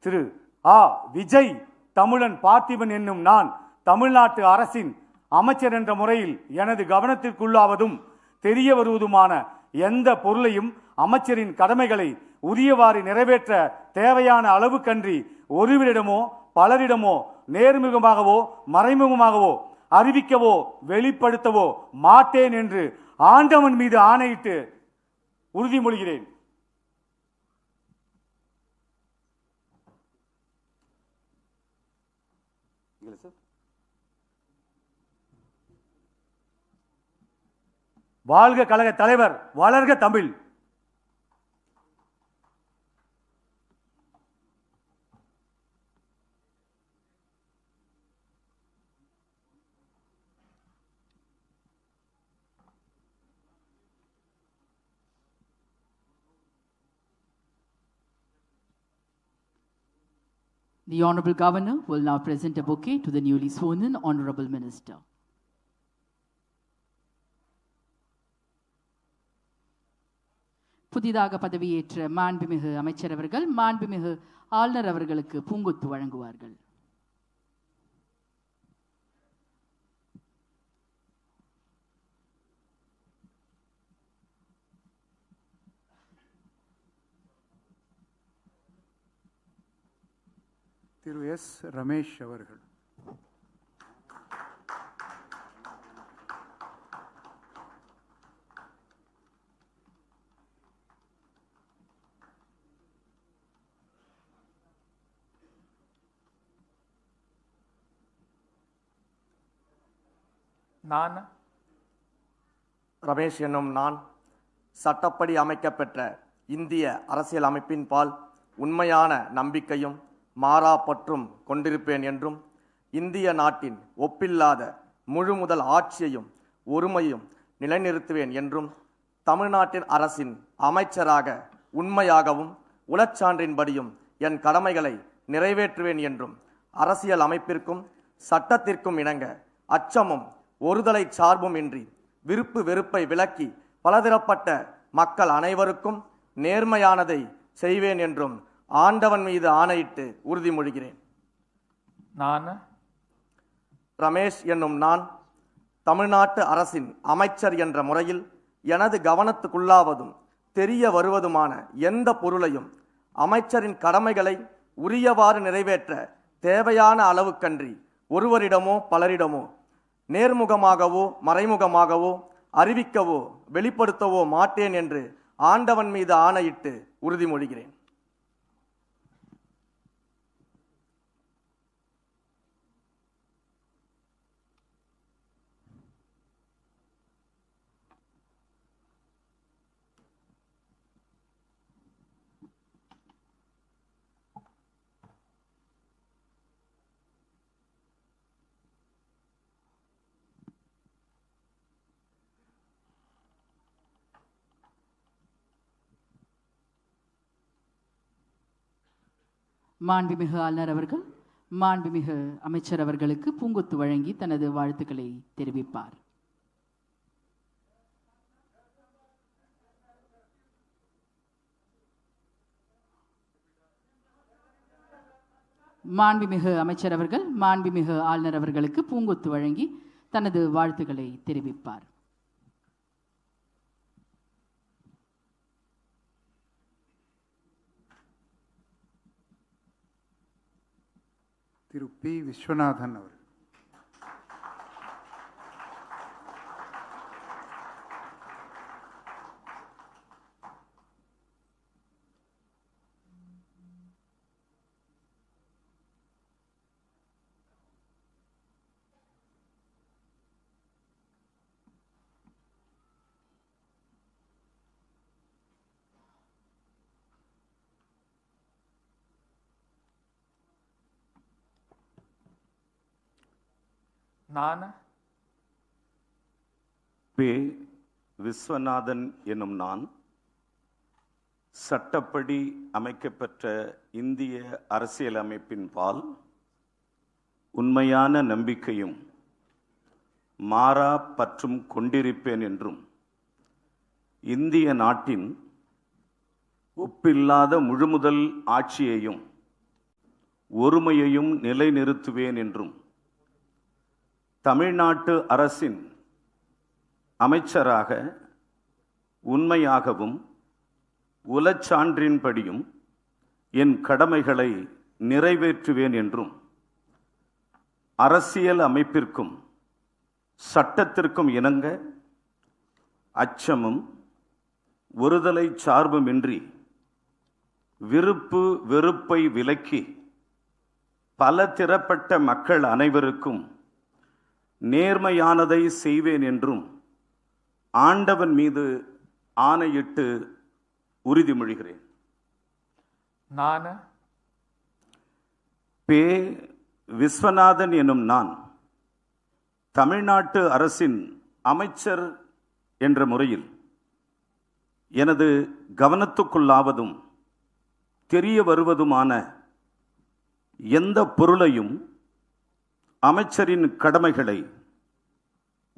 திரு ஆ விஜய் தமிழன் பார்த்திபன் என்னும் நான் தமிழ்நாட்டு அரசின் அமைச்சர் என்ற முறையில் எனது கவனத்திற்குள்ளாவதும் தெரிய வருவதுமான எந்த பொருளையும் அமைச்சரின் கடமைகளை உரியவாறு நிறைவேற்ற தேவையான அளவுக்கன்றி ஒருவரிடமோ பலரிடமோ நேர்முகமாகவோ மறைமுகமாகவோ அறிவிக்கவோ வெளிப்படுத்தவோ மாட்டேன் என்று ஆண்டவன் மீது ஆணையிட்டு உறுதிமொழிகிறேன். வாழ்க கழக தலைவர், வளர்க Tamil. The Honorable Governor will now present a bouquet to the newly sworn-in Honorable Minister. புதிதாக பதவியேற்ற மாண்புமிகு அமைச்சர் அவர்கள் மாண்புமிகு ஆளுநர் அவர்களுக்கு பூங்கொத்து வழங்குவார்கள். திரு எஸ் ரமேஷ் அவர்கள். நான் ரமேஷ் என்னும் நான் சட்டப்படி அமைக்கப்பெற்ற இந்திய அரசியல் அமைப்பின் பால் உண்மையான நம்பிக்கையும் மாறா பற்றும் கொண்டிருப்பேன் என்றும் இந்திய நாட்டின் ஒப்பில்லாத முழுமுதல் ஆட்சியையும் ஒருமையும் நிலைநிறுத்துவேன் என்றும் தமிழ்நாட்டின் அரசின் அமைச்சராக உண்மையாகவும் உளச்சான்றின்படியும் என் கடமைகளை நிறைவேற்றுவேன் என்றும் அரசியல் அமைப்பிற்கும் சட்டத்திற்கும் இணங்க அச்சமும் ஒருதலை சார்பும் இன்றி விருப்பு வெறுப்பை விலக்கி பலதரப்பட்ட மக்கள் அனைவருக்கும் நேர்மையானதை செய்வேன் என்றும் ஆண்டவன் மீது ஆணையிட்டு உறுதிமொழிகிறேன். நான் ரமேஷ் என்னும் நான் தமிழ்நாட்டு அரசின் அமைச்சர் என்ற முறையில் எனது கவனத்துக்குள்ளாவதும் தெரிய வருவதுமான எந்த பொருளையும் அமைச்சரின் கடமைகளை உரியவாறு நிறைவேற்ற தேவையான அளவுக்கன்றி ஒருவரிடமோ பலரிடமோ நேர்முகமாகவோ மறைமுகமாகவோ அறிவிக்கவோ வெளிப்படுத்தவோ மாட்டேன் என்று ஆண்டவன் மீது ஆணையிட்டு உறுதிமொழிகிறேன். மாண்புமிகு ஆளுநர் அவர்கள் மாண்புமிகு அமைச்சர் அவர்களுக்கு பூங்கொத்து வழங்கி தனது வாழ்த்துக்களை தெரிவிப்பார். மாண்புமிகு அமைச்சர் அவர்கள் மாண்புமிகு ஆளுநர் அவர்களுக்கு பூங்கொத்து வழங்கி தனது வாழ்த்துக்களை தெரிவிப்பார். திரு பி. விஸ்வநாதன் அவர். நான் பே. விஸ்வநாதன் என்னும் நான் சட்டப்படி அமைக்கப்பெற்ற இந்திய அரசியலமைப்பின் பால் உண்மையான நம்பிக்கையும் மாறா பற்றும் கொண்டிருப்பேன் என்றும் இந்திய நாட்டின் ஒப்பில்லாத முழுமுதல் ஆட்சியையும் ஒருமையையும் நிலைநிறுத்துவேன் என்றும் தமிழ்நாட்டு அரசின் அமைச்சராக உண்மையாகவும் உளச்சான்றின்படியும் என் கடமைகளை நிறைவேற்றுவேன் என்றும் அரசியல் அமைப்பிற்கும் சட்டத்திற்கும் இணங்க அச்சமும் ஒருதலை சார்புமின்றி விருப்பு வெறுப்பை விலக்கி பல திறப்பட்ட மக்கள் அனைவருக்கும் நேர்மையானதை செய்வேன் என்றும் ஆண்டவன் மீது ஆணையிட்டு உறுதிமொழிகிறேன். நான் பே. விஸ்வநாதன் எனும் நான் தமிழ்நாட்டு அரசின் அமைச்சர் என்ற முறையில் எனது கவனத்துக்குள்ளாவதும் தெரிய வருவதுமான எந்த பொருளையும் அமைச்சரின் கடமைகளை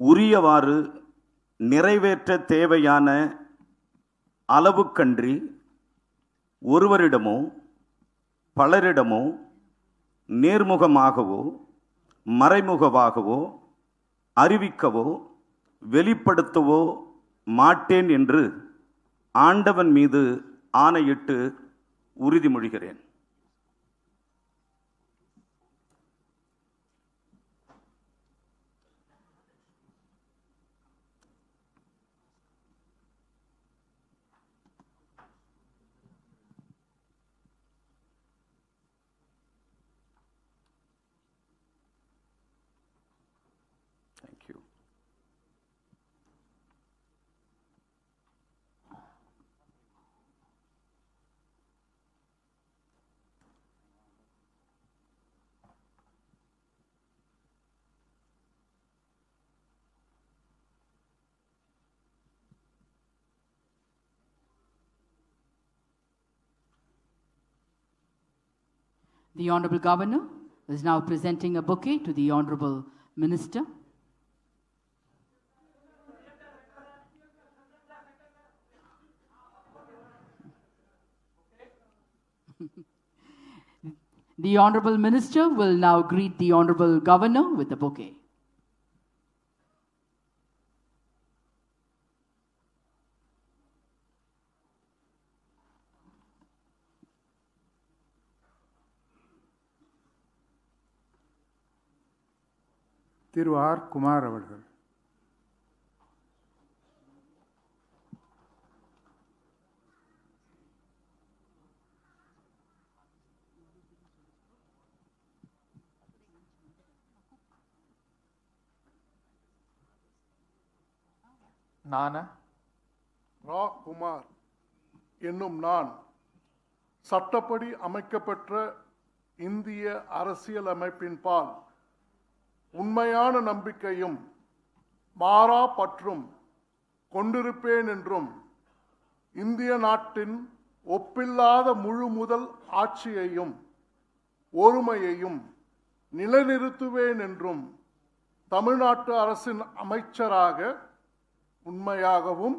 உரியவாறு நிறைவேற்ற தேவையான அளவுக்கன்றி ஒருவரிடமோ பலரிடமோ நேர்முகமாகவோ மறைமுகமாகவோ அறிவிக்கவோ வெளிப்படுத்தவோ மாட்டேன் என்று ஆண்டவன் மீது ஆணையிட்டு உறுதிமொழிகிறேன். Thank you. The Honorable Governor is now presenting a bouquet to the Honorable Minister. The Honorable Minister will now greet the Honorable Governor with a bouquet. Thiru R Kumar அவர்கள். நான் ரா குமார் என்னும் நான் சட்டப்படி அமைக்கப்பெற்ற இந்திய அரசியலமைப்பின் பால் உண்மையான நம்பிக்கையும் மாறா பற்றும் கொண்டிருப்பேன் என்றும் இந்திய நாட்டின் ஒப்பில்லாத முழு முதல் ஆட்சியையும் ஒருமையையும் நிலைநிறுத்துவேன் என்றும் தமிழ்நாட்டு அரசின் அமைச்சராக உண்மையாகவும்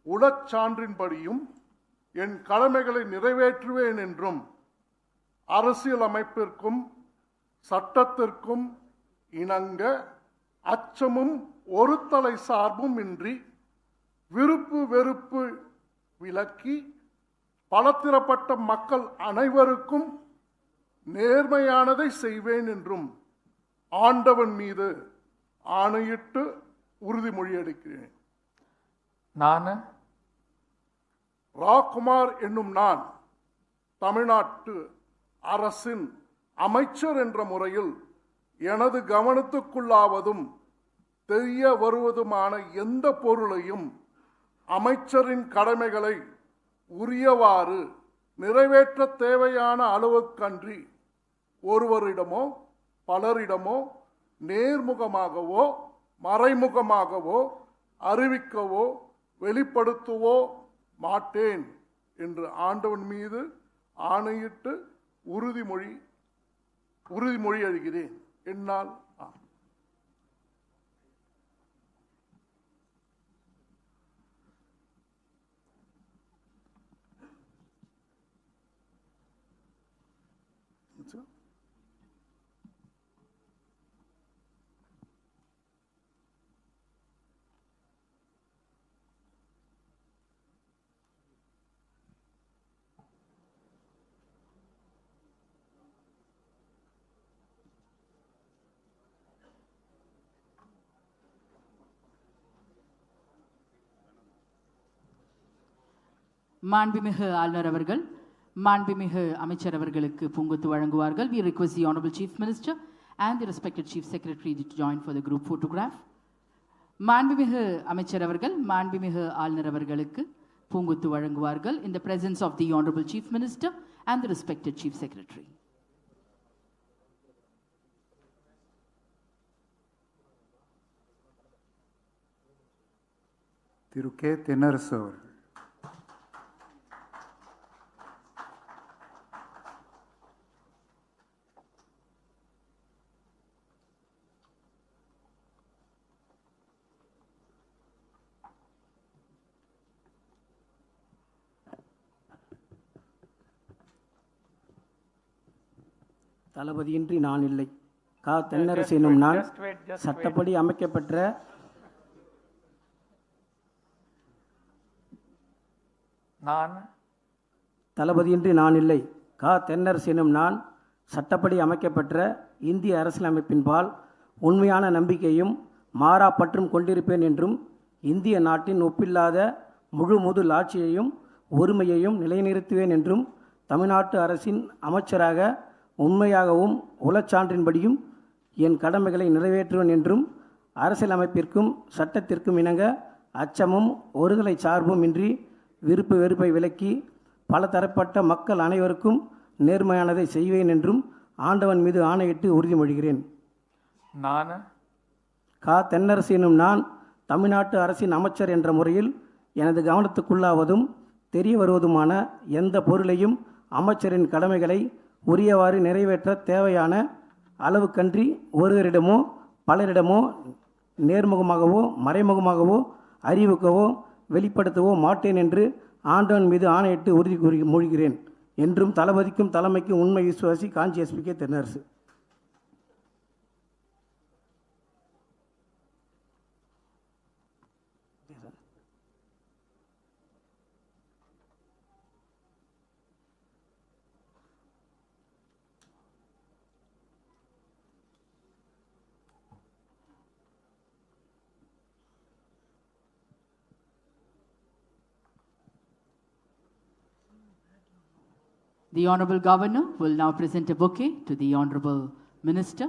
உளச்சான்றின்படியும் என் கடமைகளை நிறைவேற்றுவேன் என்றும் அரசியலமைப்பிற்கும் சட்டத்திற்கும் இணங்க அச்சமும் ஒருதலை சார்பும் இன்றி விருப்பு வெறுப்பு விலக்கி பலதரப்பட்ட மக்கள் அனைவருக்கும் நேர்மையானதை செய்வேன் என்றும் ஆண்டவன் மீது ஆணையிட்டு உறுதிமொழி அளிக்கிறேன். நான் ராகுமார் என்னும் நான் தமிழ்நாட்டு அரசின் அமைச்சர் என்ற முறையில் எனது கவனத்துக்குள்ளாவதும் தெரிய வருவதுமான எந்த பொருளையும் அமைச்சரின் கடமைகளை உரியவாறு நிறைவேற்ற தேவையான அளவுக்கன்றி ஒருவரிடமோ பலரிடமோ நேர்முகமாகவோ மறைமுகமாகவோ அறிவிக்கவோ வெளிப்படுத்தவோ மாட்டேன் என்று ஆண்டவன் மீது ஆணையிட்டு உறுதிமொழி அளிக்கிறேன். என்னால் மாண்புமிகு ஆளுநர் அவர்கள் மாண்புமிகு அமைச்சர் அவர்களுக்கு பூங்கொத்து வழங்குவார்கள். We request the Honorable Chief Minister and the respected Chief Secretary to join for the group photograph. மாண்புமிகு அமைச்சர் அவர்கள் மாண்புமிகு ஆளுநர் அவர்களுக்கு பூங்கொத்து வழங்குவார்கள் in the presence of the Honorable Chief Minister and the respected Chief Secretary. Thiru K Thennarasu அவர்கள். தளபதியின்றி நான் இல்லை. கா தென்னரசு எனும் நான் சட்டப்படி அமைக்கப்பெற்ற தளபதியின்றி நான் இல்லை. கா தென்னரசு எனும் நான் சட்டப்படி அமைக்கப்பெற்ற இந்திய அரசியலமைப்பின் பால் உண்மையான நம்பிக்கையும் மாறா பற்றும் கொண்டிருப்பேன் என்றும் இந்திய நாட்டின் ஒப்பில்லாத முழு முதல் ஆட்சியையும் ஒருமையையும் நிலைநிறுத்துவேன் என்றும் தமிழ்நாட்டு அரசின் அமைச்சராக உண்மையாகவும் உளச்சான்றின்படியும் என் கடமைகளை நிறைவேற்றுவேன் என்றும் அரசியலமைப்பிற்கும் சட்டத்திற்கும் இணங்க அச்சமும் ஒருதலை சார்பும் இன்றி விருப்பு வெறுப்பை விலக்கி பல தரப்பட்ட மக்கள் அனைவருக்கும் நேர்மையானதை செய்வேன் என்றும் ஆண்டவன் மீது ஆணையிட்டு உறுதிமொழிகிறேன். நான் கா தென்னரசு எனும் நான் தமிழ்நாட்டு அரசின் அமைச்சர் என்ற முறையில் எனது கவனத்துக்குள்ளாவதும் தெரிய வருவதுமான எந்த பொருளையும் அமைச்சரின் கடமைகளை உரியவாறு நிறைவேற்ற தேவையான அளவுக்கன்றி ஒருவரிடமோ பலரிடமோ நேர்முகமாகவோ மறைமுகமாகவோ அறிவிக்கவோ வெளிப்படுத்தவோ மாட்டேன் என்று ஆண்டவன் மீது ஆணையிட்டு உறுதி கூறி மொழிகிறேன் என்றும் தளபதிக்கும் தலைமைக்கும் உண்மை விசுவாசி Kanchi SP Thennarasu. The Honorable Governor will now present a bouquet to the Honorable Minister.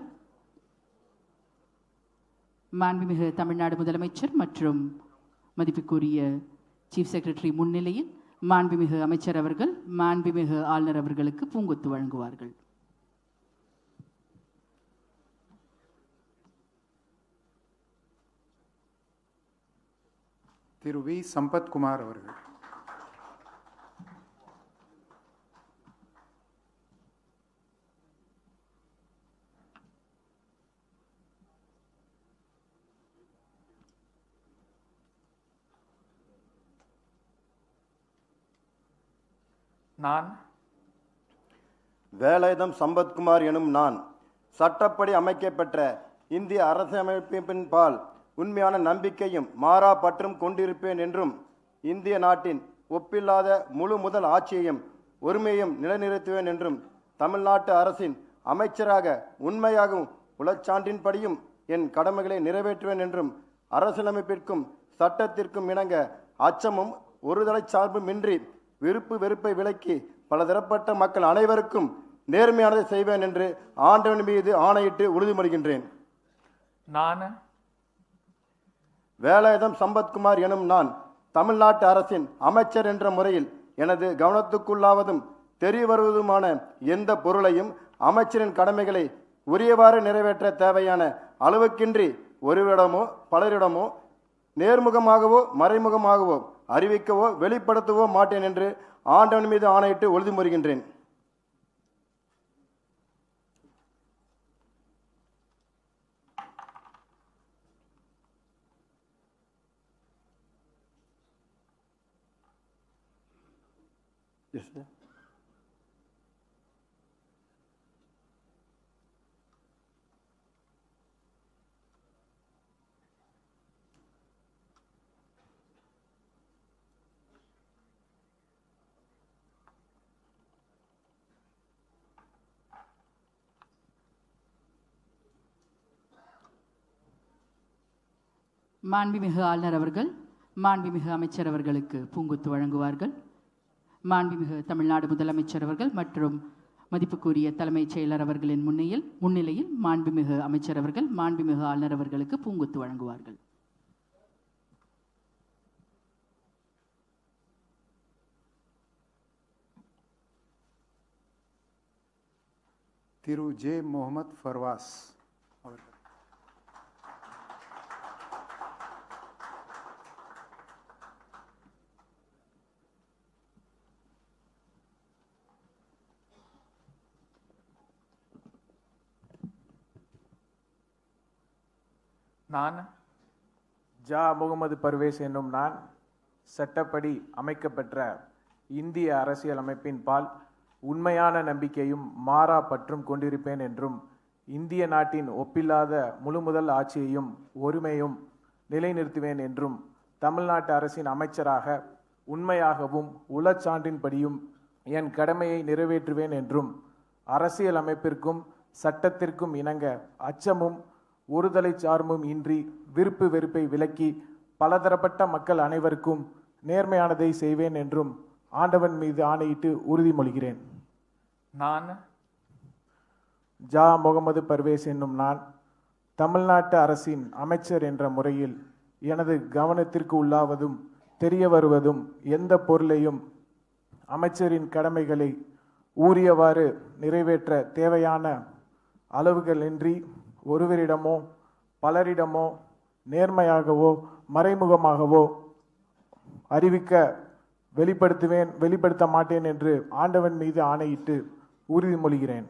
மாண்புமிகு தமிழ்நாடு முதலமைச்சர் மற்றும் மதிப்புக்குரிய சீஃப் செக்ரட்டரி முன்னிலையில் மாண்புமிகு அமைச்சர் அவர்கள் மாண்புமிகு ஆளுநர் அவர்களுக்கு பூங்கொத்து வழங்குவார்கள். திரு வி சம்பத்குமார் அவர்கள். நான் வேலாயுதம் சம்பத்குமார் எனும் நான் சட்டப்படி அமைக்கப்பெற்ற இந்திய அரசியலமைப்பின் பால் உண்மையான நம்பிக்கையும் மாறா பற்றும் கொண்டிருப்பேன் என்றும் இந்திய நாட்டின் ஒப்பில்லாத முழு முதல் ஆட்சியையும் ஒருமையையும் நிலைநிறுத்துவேன் என்றும் தமிழ்நாட்டு அரசின் அமைச்சராக உண்மையாகவும் உளச்சான்றின்படியும் என் கடமைகளை நிறைவேற்றுவேன் என்றும் அரசியலமைப்பிற்கும் சட்டத்திற்கும் இணங்க அச்சமும் ஒருதலை சார்புமின்றி விருப்பு வெறுப்பை விலக்கி பலதரப்பட்ட மக்கள் அனைவருக்கும் நேர்மையானதை செய்வேன் என்று ஆண்டவன் மீது ஆணையிட்டு உறுதிமொழிகின்றேன். நான் வேலாயுதம் சம்பத்குமார் எனும் நான் தமிழ்நாட்டு அரசின் அமைச்சர் என்ற முறையில் எனது கவனத்துக்குள்ளாவதும் தெரிய வருவதுமான எந்த பொருளையும் அமைச்சரின் கடமைகளை உரியவாறு நிறைவேற்ற தேவையான அளவுக்கின்றி ஒருவரிடமோ பலரிடமோ நேர்முகமாகவோ மறைமுகமாகவோ அறிவிக்கவோ வெளிப்படுத்தவோ மாட்டேன் என்று ஆண்டவன் மீது ஆணையிட்டு உறுதிமொழிகின்றேன். மாண்புமிகு ஆளுநர் அவர்கள் மாண்புமிகு அமைச்சர் அவர்களுக்கு பூங்கொத்து வழங்குவார்கள். மாண்புமிகு தமிழ்நாடு முதலமைச்சர் அவர்கள் மற்றும் மதிப்புக்குரிய தலைமைச் செயலர் அவர்களின் முன்னிலையில் மாண்புமிகு அமைச்சர் அவர்கள் மாண்புமிகு ஆளுநர் அவர்களுக்கு பூங்கொத்து வழங்குவார்கள். திரு ஜே முகமது ஃபர்வாஸ் அவர்கள். நான் ஜா முகமது பர்வேஸ் என்னும் நான் சட்டப்படி அமைக்கப்பெற்ற இந்திய அரசியலமைப்பின் பால் உண்மையான நம்பிக்கையும் மாறா பற்றும் கொண்டிருப்பேன் என்றும் இந்திய நாட்டின் ஒப்பில்லாத முழுமுதல் ஆட்சியையும் ஒருமையும் நிலைநிறுத்துவேன் என்றும் தமிழ்நாட்டு அரசின் அமைச்சராக உண்மையாகவும் உளச்சான்றின்படியும் என் கடமையை நிறைவேற்றுவேன் என்றும் அரசியல் அமைப்பிற்கும் சட்டத்திற்கும் இணங்க அச்சமும் ஒருதலை சார்பும் இன்றி விருப்பு வெறுப்பை விலக்கி பலதரப்பட்ட மக்கள் அனைவருக்கும் நேர்மையானதை செய்வேன் என்றும் ஆண்டவன் மீது ஆணையிட்டு உறுதிமொழிகிறேன். நான் ஜா முகமது பர்வேஸ் என்னும் நான் தமிழ்நாட்டு அரசின் அமைச்சர் என்ற முறையில் எனது கவனத்திற்கு உள்ளாவதும் தெரிய வருவதும் எந்த பொருளையும் அமைச்சரின் கடமைகளை உரியவாறு நிறைவேற்ற தேவையான அளவுகளின்றி ஒருவரிடமோ பலரிடமோ நேர்மையாகவோ மறைமுகமாகவோ அறிவிக்க வெளிப்படுத்த மாட்டேன் என்று ஆண்டவன் மீது ஆணையிட்டு உறுதிமொழிகிறேன்.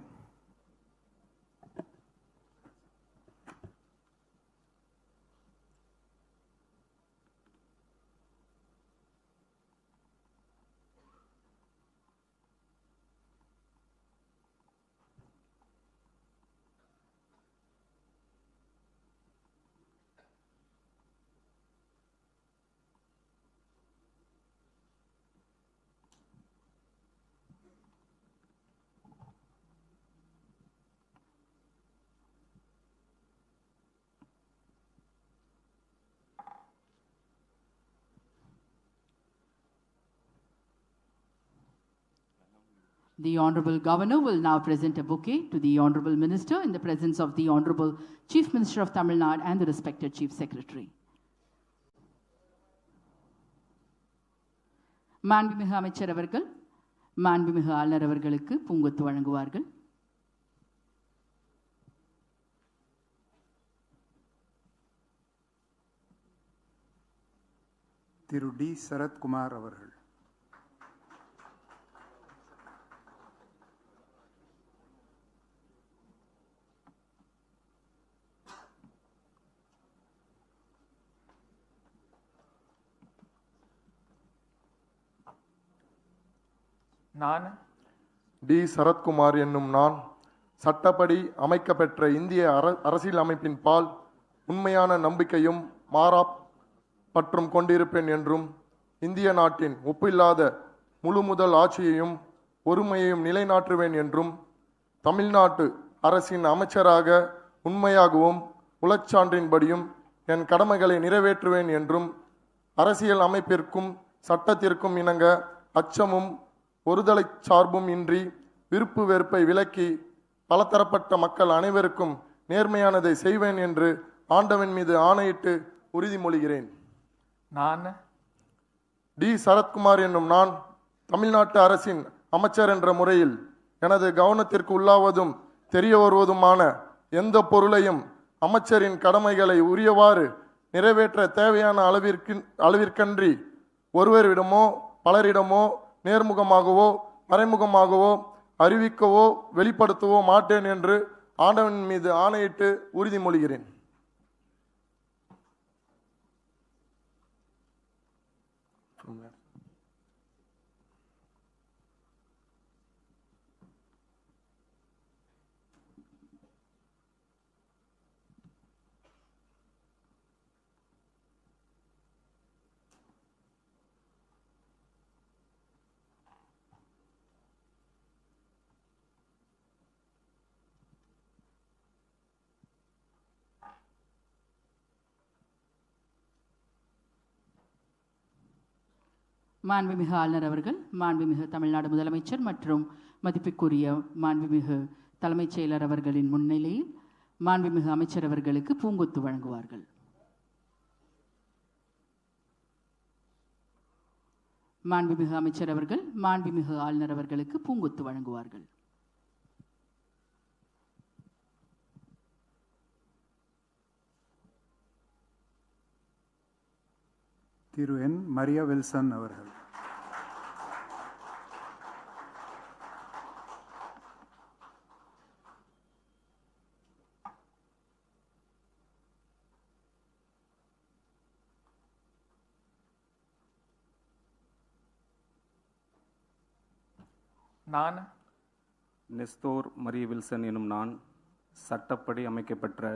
The Honorable Governor will now present a bouquet to the Honorable Minister in the presence of the Honorable Chief Minister of Tamil Nadu and the respected Chief Secretary. மாண்புமிகு அமைச்சர் அவர்கள் மாண்புமிகு ஆளுநர் அவர்களுக்கு பூங்கொத்து வழங்குவார்கள். திரு டி சரத்குமார் அவர்கள். நான் டி சரத்குமார் என்னும் நான் சட்டப்படி அமைக்கப்பெற்ற இந்திய அரசியல் அமைப்பின் பால் உண்மையான நம்பிக்கையும் மாறா பற்றும் கொண்டிருப்பேன் என்றும் இந்திய நாட்டின் ஒப்பில்லாத முழு முதல் ஆட்சியையும் ஒருமையையும் நிலைநாட்டுவேன் என்றும் தமிழ்நாட்டு அரசின் அமைச்சராக உண்மையாகவும் உளச்சான்றின்படியும் என் கடமைகளை நிறைவேற்றுவேன் என்றும் அரசியல் அமைப்பிற்கும் சட்டத்திற்கும் இணங்க அச்சமும் ஒருதலை சார்பும் இன்றி விருப்பு வெறுப்பை விலக்கி பலதரப்பட்ட மக்கள் அனைவருக்கும் நேர்மையானதை செய்வேன் என்று ஆண்டவன் மீது ஆணையிட்டு உறுதிமொழிகிறேன். நான் டி சரத்குமார் என்னும் நான் தமிழ்நாட்டு அரசின் அமைச்சர் என்ற முறையில் எனது கவனத்திற்கு உள்ளாவதும் தெரிய வருவதுமான எந்த பொருளையும் அமைச்சரின் கடமைகளை உரியவாறு நிறைவேற்ற தேவையான அளவிற்கன்றி ஒருவரிடமோ பலரிடமோ நேர்முகமாகவோ மறைமுகமாகவோ அறிவிக்கவோ வெளிப்படுத்தவோ மாட்டேன் என்று ஆண்டவன் மீது ஆணையிட்டு உறுதிமொழிகிறேன். மாண்புமிகு ஆளுநர் அவர்கள் மாண்புமிகு தமிழ்நாடு முதலமைச்சர் மற்றும் மதிப்புக்குரிய மாண்புமிகு தலைமைச் செயலர் அவர்களின் முன்னிலையில் மாண்புமிகு அமைச்சர் அவர்களுக்கு பூங்கொத்து வழங்குவார்கள். மாண்புமிகு அமைச்சர் அவர்கள் மாண்புமிகு ஆளுநர் அவர்களுக்கு பூங்கொத்து வழங்குவார்கள். திரு என் மரியா வில்சன் அவர்கள். நான் நெஸ்தோர் மரிய வில்சன் எனும் நான் சட்டப்படி அமைக்கப்பெற்ற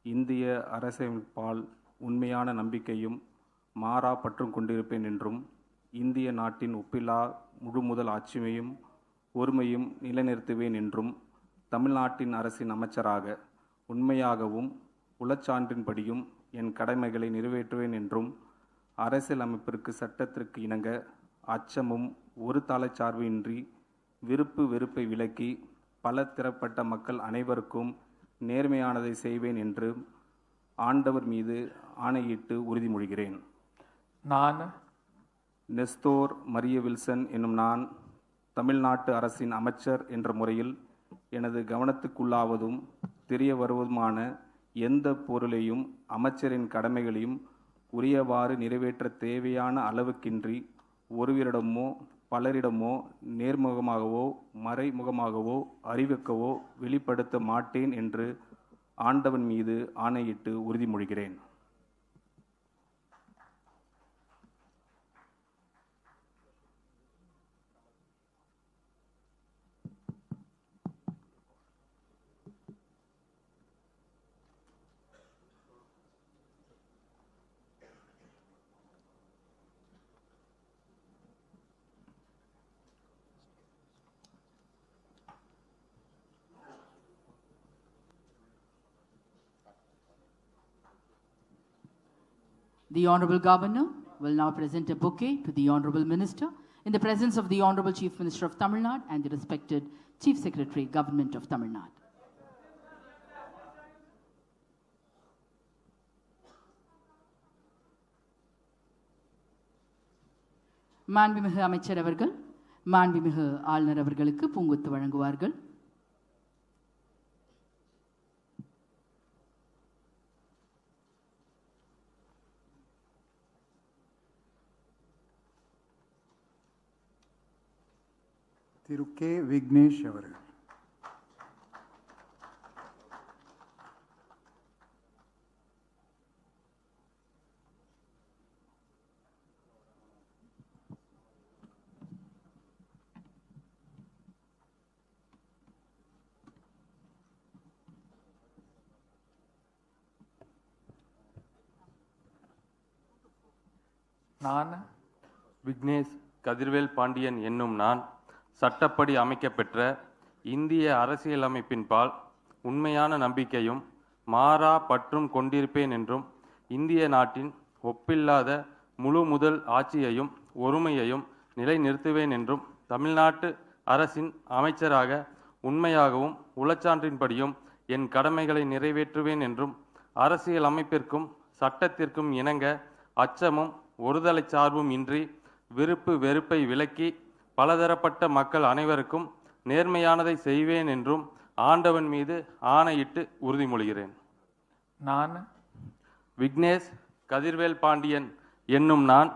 இந்திய அரசியலமைப்பால் உண்மையான நம்பிக்கையும் மாறா பற்றும் கொண்டிருப்பேன் என்றும் இந்திய நாட்டின் ஒப்பில்லா முழு முதல் ஆட்சியையும் ஒருமையும் நிலைநிறுத்துவேன் என்றும் தமிழ்நாட்டின் அரசின் அமைச்சராக உண்மையாகவும் உளச்சான்றின்படியும் என் கடமைகளை நிறைவேற்றுவேன் என்றும் அரசியல் அமைப்பிற்கு சட்டத்திற்கு இணங்க அச்சமும் ஒரு தலைச்சார்பு இன்றி விருப்பு வெறுப்பை விலக்கி பல திறப்பட்ட மக்கள் அனைவருக்கும் நேர்மையானதை செய்வேன் என்று ஆண்டவர் மீது ஆணையிட்டு உறுதிமொழிகிறேன். நான் நெஸ்தோர் மரிய வில்சன் என்னும் நான் தமிழ்நாட்டு அரசின் அமைச்சர் என்ற முறையில் எனது கவனத்துக்குள்ளாவதும் தெரிய வருவதுமான எந்த பொருளையும் அமைச்சரின் கடமைகளையும் உரியவாறு நிறைவேற்ற தேவையான அளவுக்கின்றி ஒருவரிடமோ பலரிடமோ நேர்முகமாகவோ மறைமுகமாகவோ அறிவிக்கவோ வெளிப்படுத்த மாட்டேன் என்று ஆண்டவன் மீது ஆணையிட்டு உறுதிமொழிகிறேன். The Honorable Governor will now present a bouquet to the Honorable Minister in the presence of the Honorable Chief Minister of Tamil Nadu and the respected Chief Secretary, Government of Tamil Nadu. மாண்புமிகு அமைச்சர் அவர்கள் மாண்புமிகு ஆளுநர் அவர்களுக்கு பூங்கொத்து வழங்குவார்கள். திரு K Vignesh அவர்கள். நான் விக்னேஷ் கதிர்வேல் பாண்டியன் என்னும் நான் சட்டப்படி அமைக்கப்பெற்ற இந்திய அரசியலமைப்பின்பால் உண்மையான நம்பிக்கையும் மாறா பற்றும் கொண்டிருப்பேன் என்றும் இந்திய நாட்டின் ஒப்பில்லாத முழு முதல் ஆட்சியையும் ஒருமையையும் நிலைநிறுத்துவேன் என்றும் தமிழ்நாட்டு அரசின் அமைச்சராக உண்மையாகவும் உளச்சான்றின்படியும் என் கடமைகளை நிறைவேற்றுவேன் என்றும் அரசியல் அமைப்பிற்கும் சட்டத்திற்கும் இணங்க அச்சமும் ஒருதலை சார்பும் இன்றி விருப்பு வெறுப்பை விலக்கி பலதரப்பட்ட மக்கள் அனைவருக்கும் நேர்மையானதை செய்வேன் என்றும் ஆண்டவன் மீது ஆணையிட்டு உறுதிமொழிகிறேன். நான் விக்னேஷ் கதிர்வேல் பாண்டியன் என்னும் நான்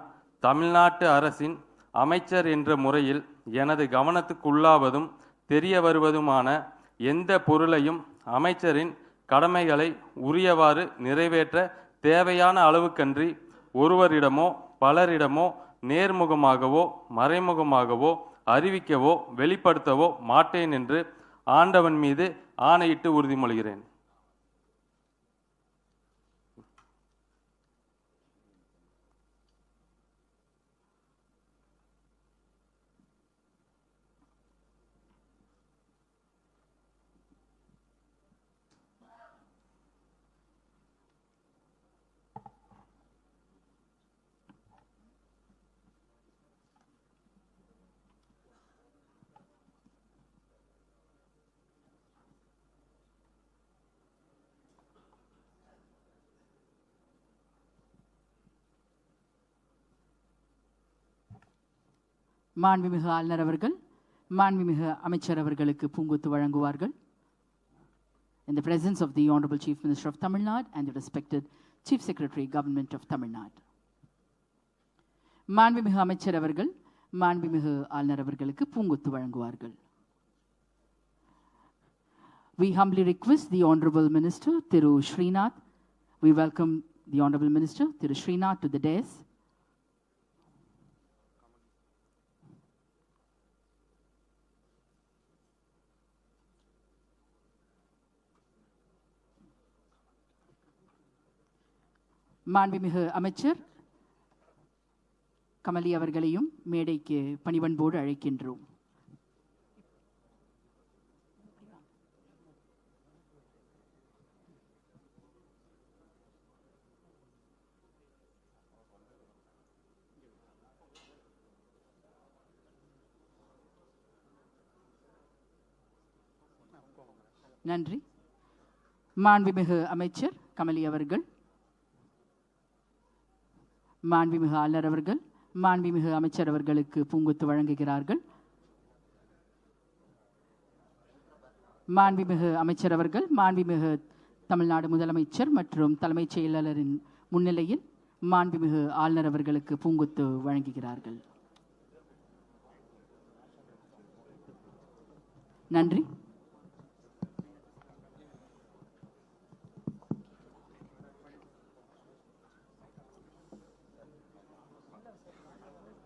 தமிழ்நாட்டு அரசின் அமைச்சர் என்ற முறையில் எனது கவனத்துக்குள்ளாவதும் தெரிய வருவதுமான எந்த பொருளையும் அமைச்சரின் கடமைகளை உரியவாறு நிறைவேற்ற தேவையான அளவுக்கன்றி ஒருவரிடமோ பலரிடமோ நேர்முகமாகவோ மறைமுகமாகவோ அறிவிக்கவோ வெளிப்படுத்தவோ மாட்டேன் என்று ஆண்டவன் மீது ஆணையிட்டு உறுதிமொழிகிறேன். மாண்புமிகு ஆளுநர் அவர்கள் மாண்புமிகு அமைச்சர் அவர்களுக்கு பூங்கொத்து வழங்குவார்கள். In the presence of the Honorable Chief Minister of Tamil Nadu and the respected Chief Secretary, Government of Tamil Nadu. மாண்புமிகு அமைச்சர் அவர்கள் மாண்புமிகு ஆளுநர் அவர்களுக்கு பூங்கொத்து வழங்குவார்கள். We humbly request the Honorable Minister, Thiru Srinath. We welcome the Honorable Minister, Thiru Srinath, to the dais. மாண்புமிகு அமைச்சர் கமலி அவர்களையும் மேடைக்கு பணிவன்போடு அழைக்கின்றோம். நன்றி. மாண்புமிகு அமைச்சர் கமலி அவர்கள், மாண்புமிகு ஆளுநர் அவர்கள் மாண்புமிகு அமைச்சர் அவர்களுக்கு பூங்கொத்து வழங்குகிறார்கள். மாண்புமிகு அமைச்சர் அவர்கள் மாண்புமிகு தமிழ்நாடு முதலமைச்சர் மற்றும் தலைமைச் செயலாளரின் முன்னிலையில் மாண்புமிகு ஆளுநர் அவர்களுக்கு பூங்கொத்து வழங்குகிறார்கள். நன்றி.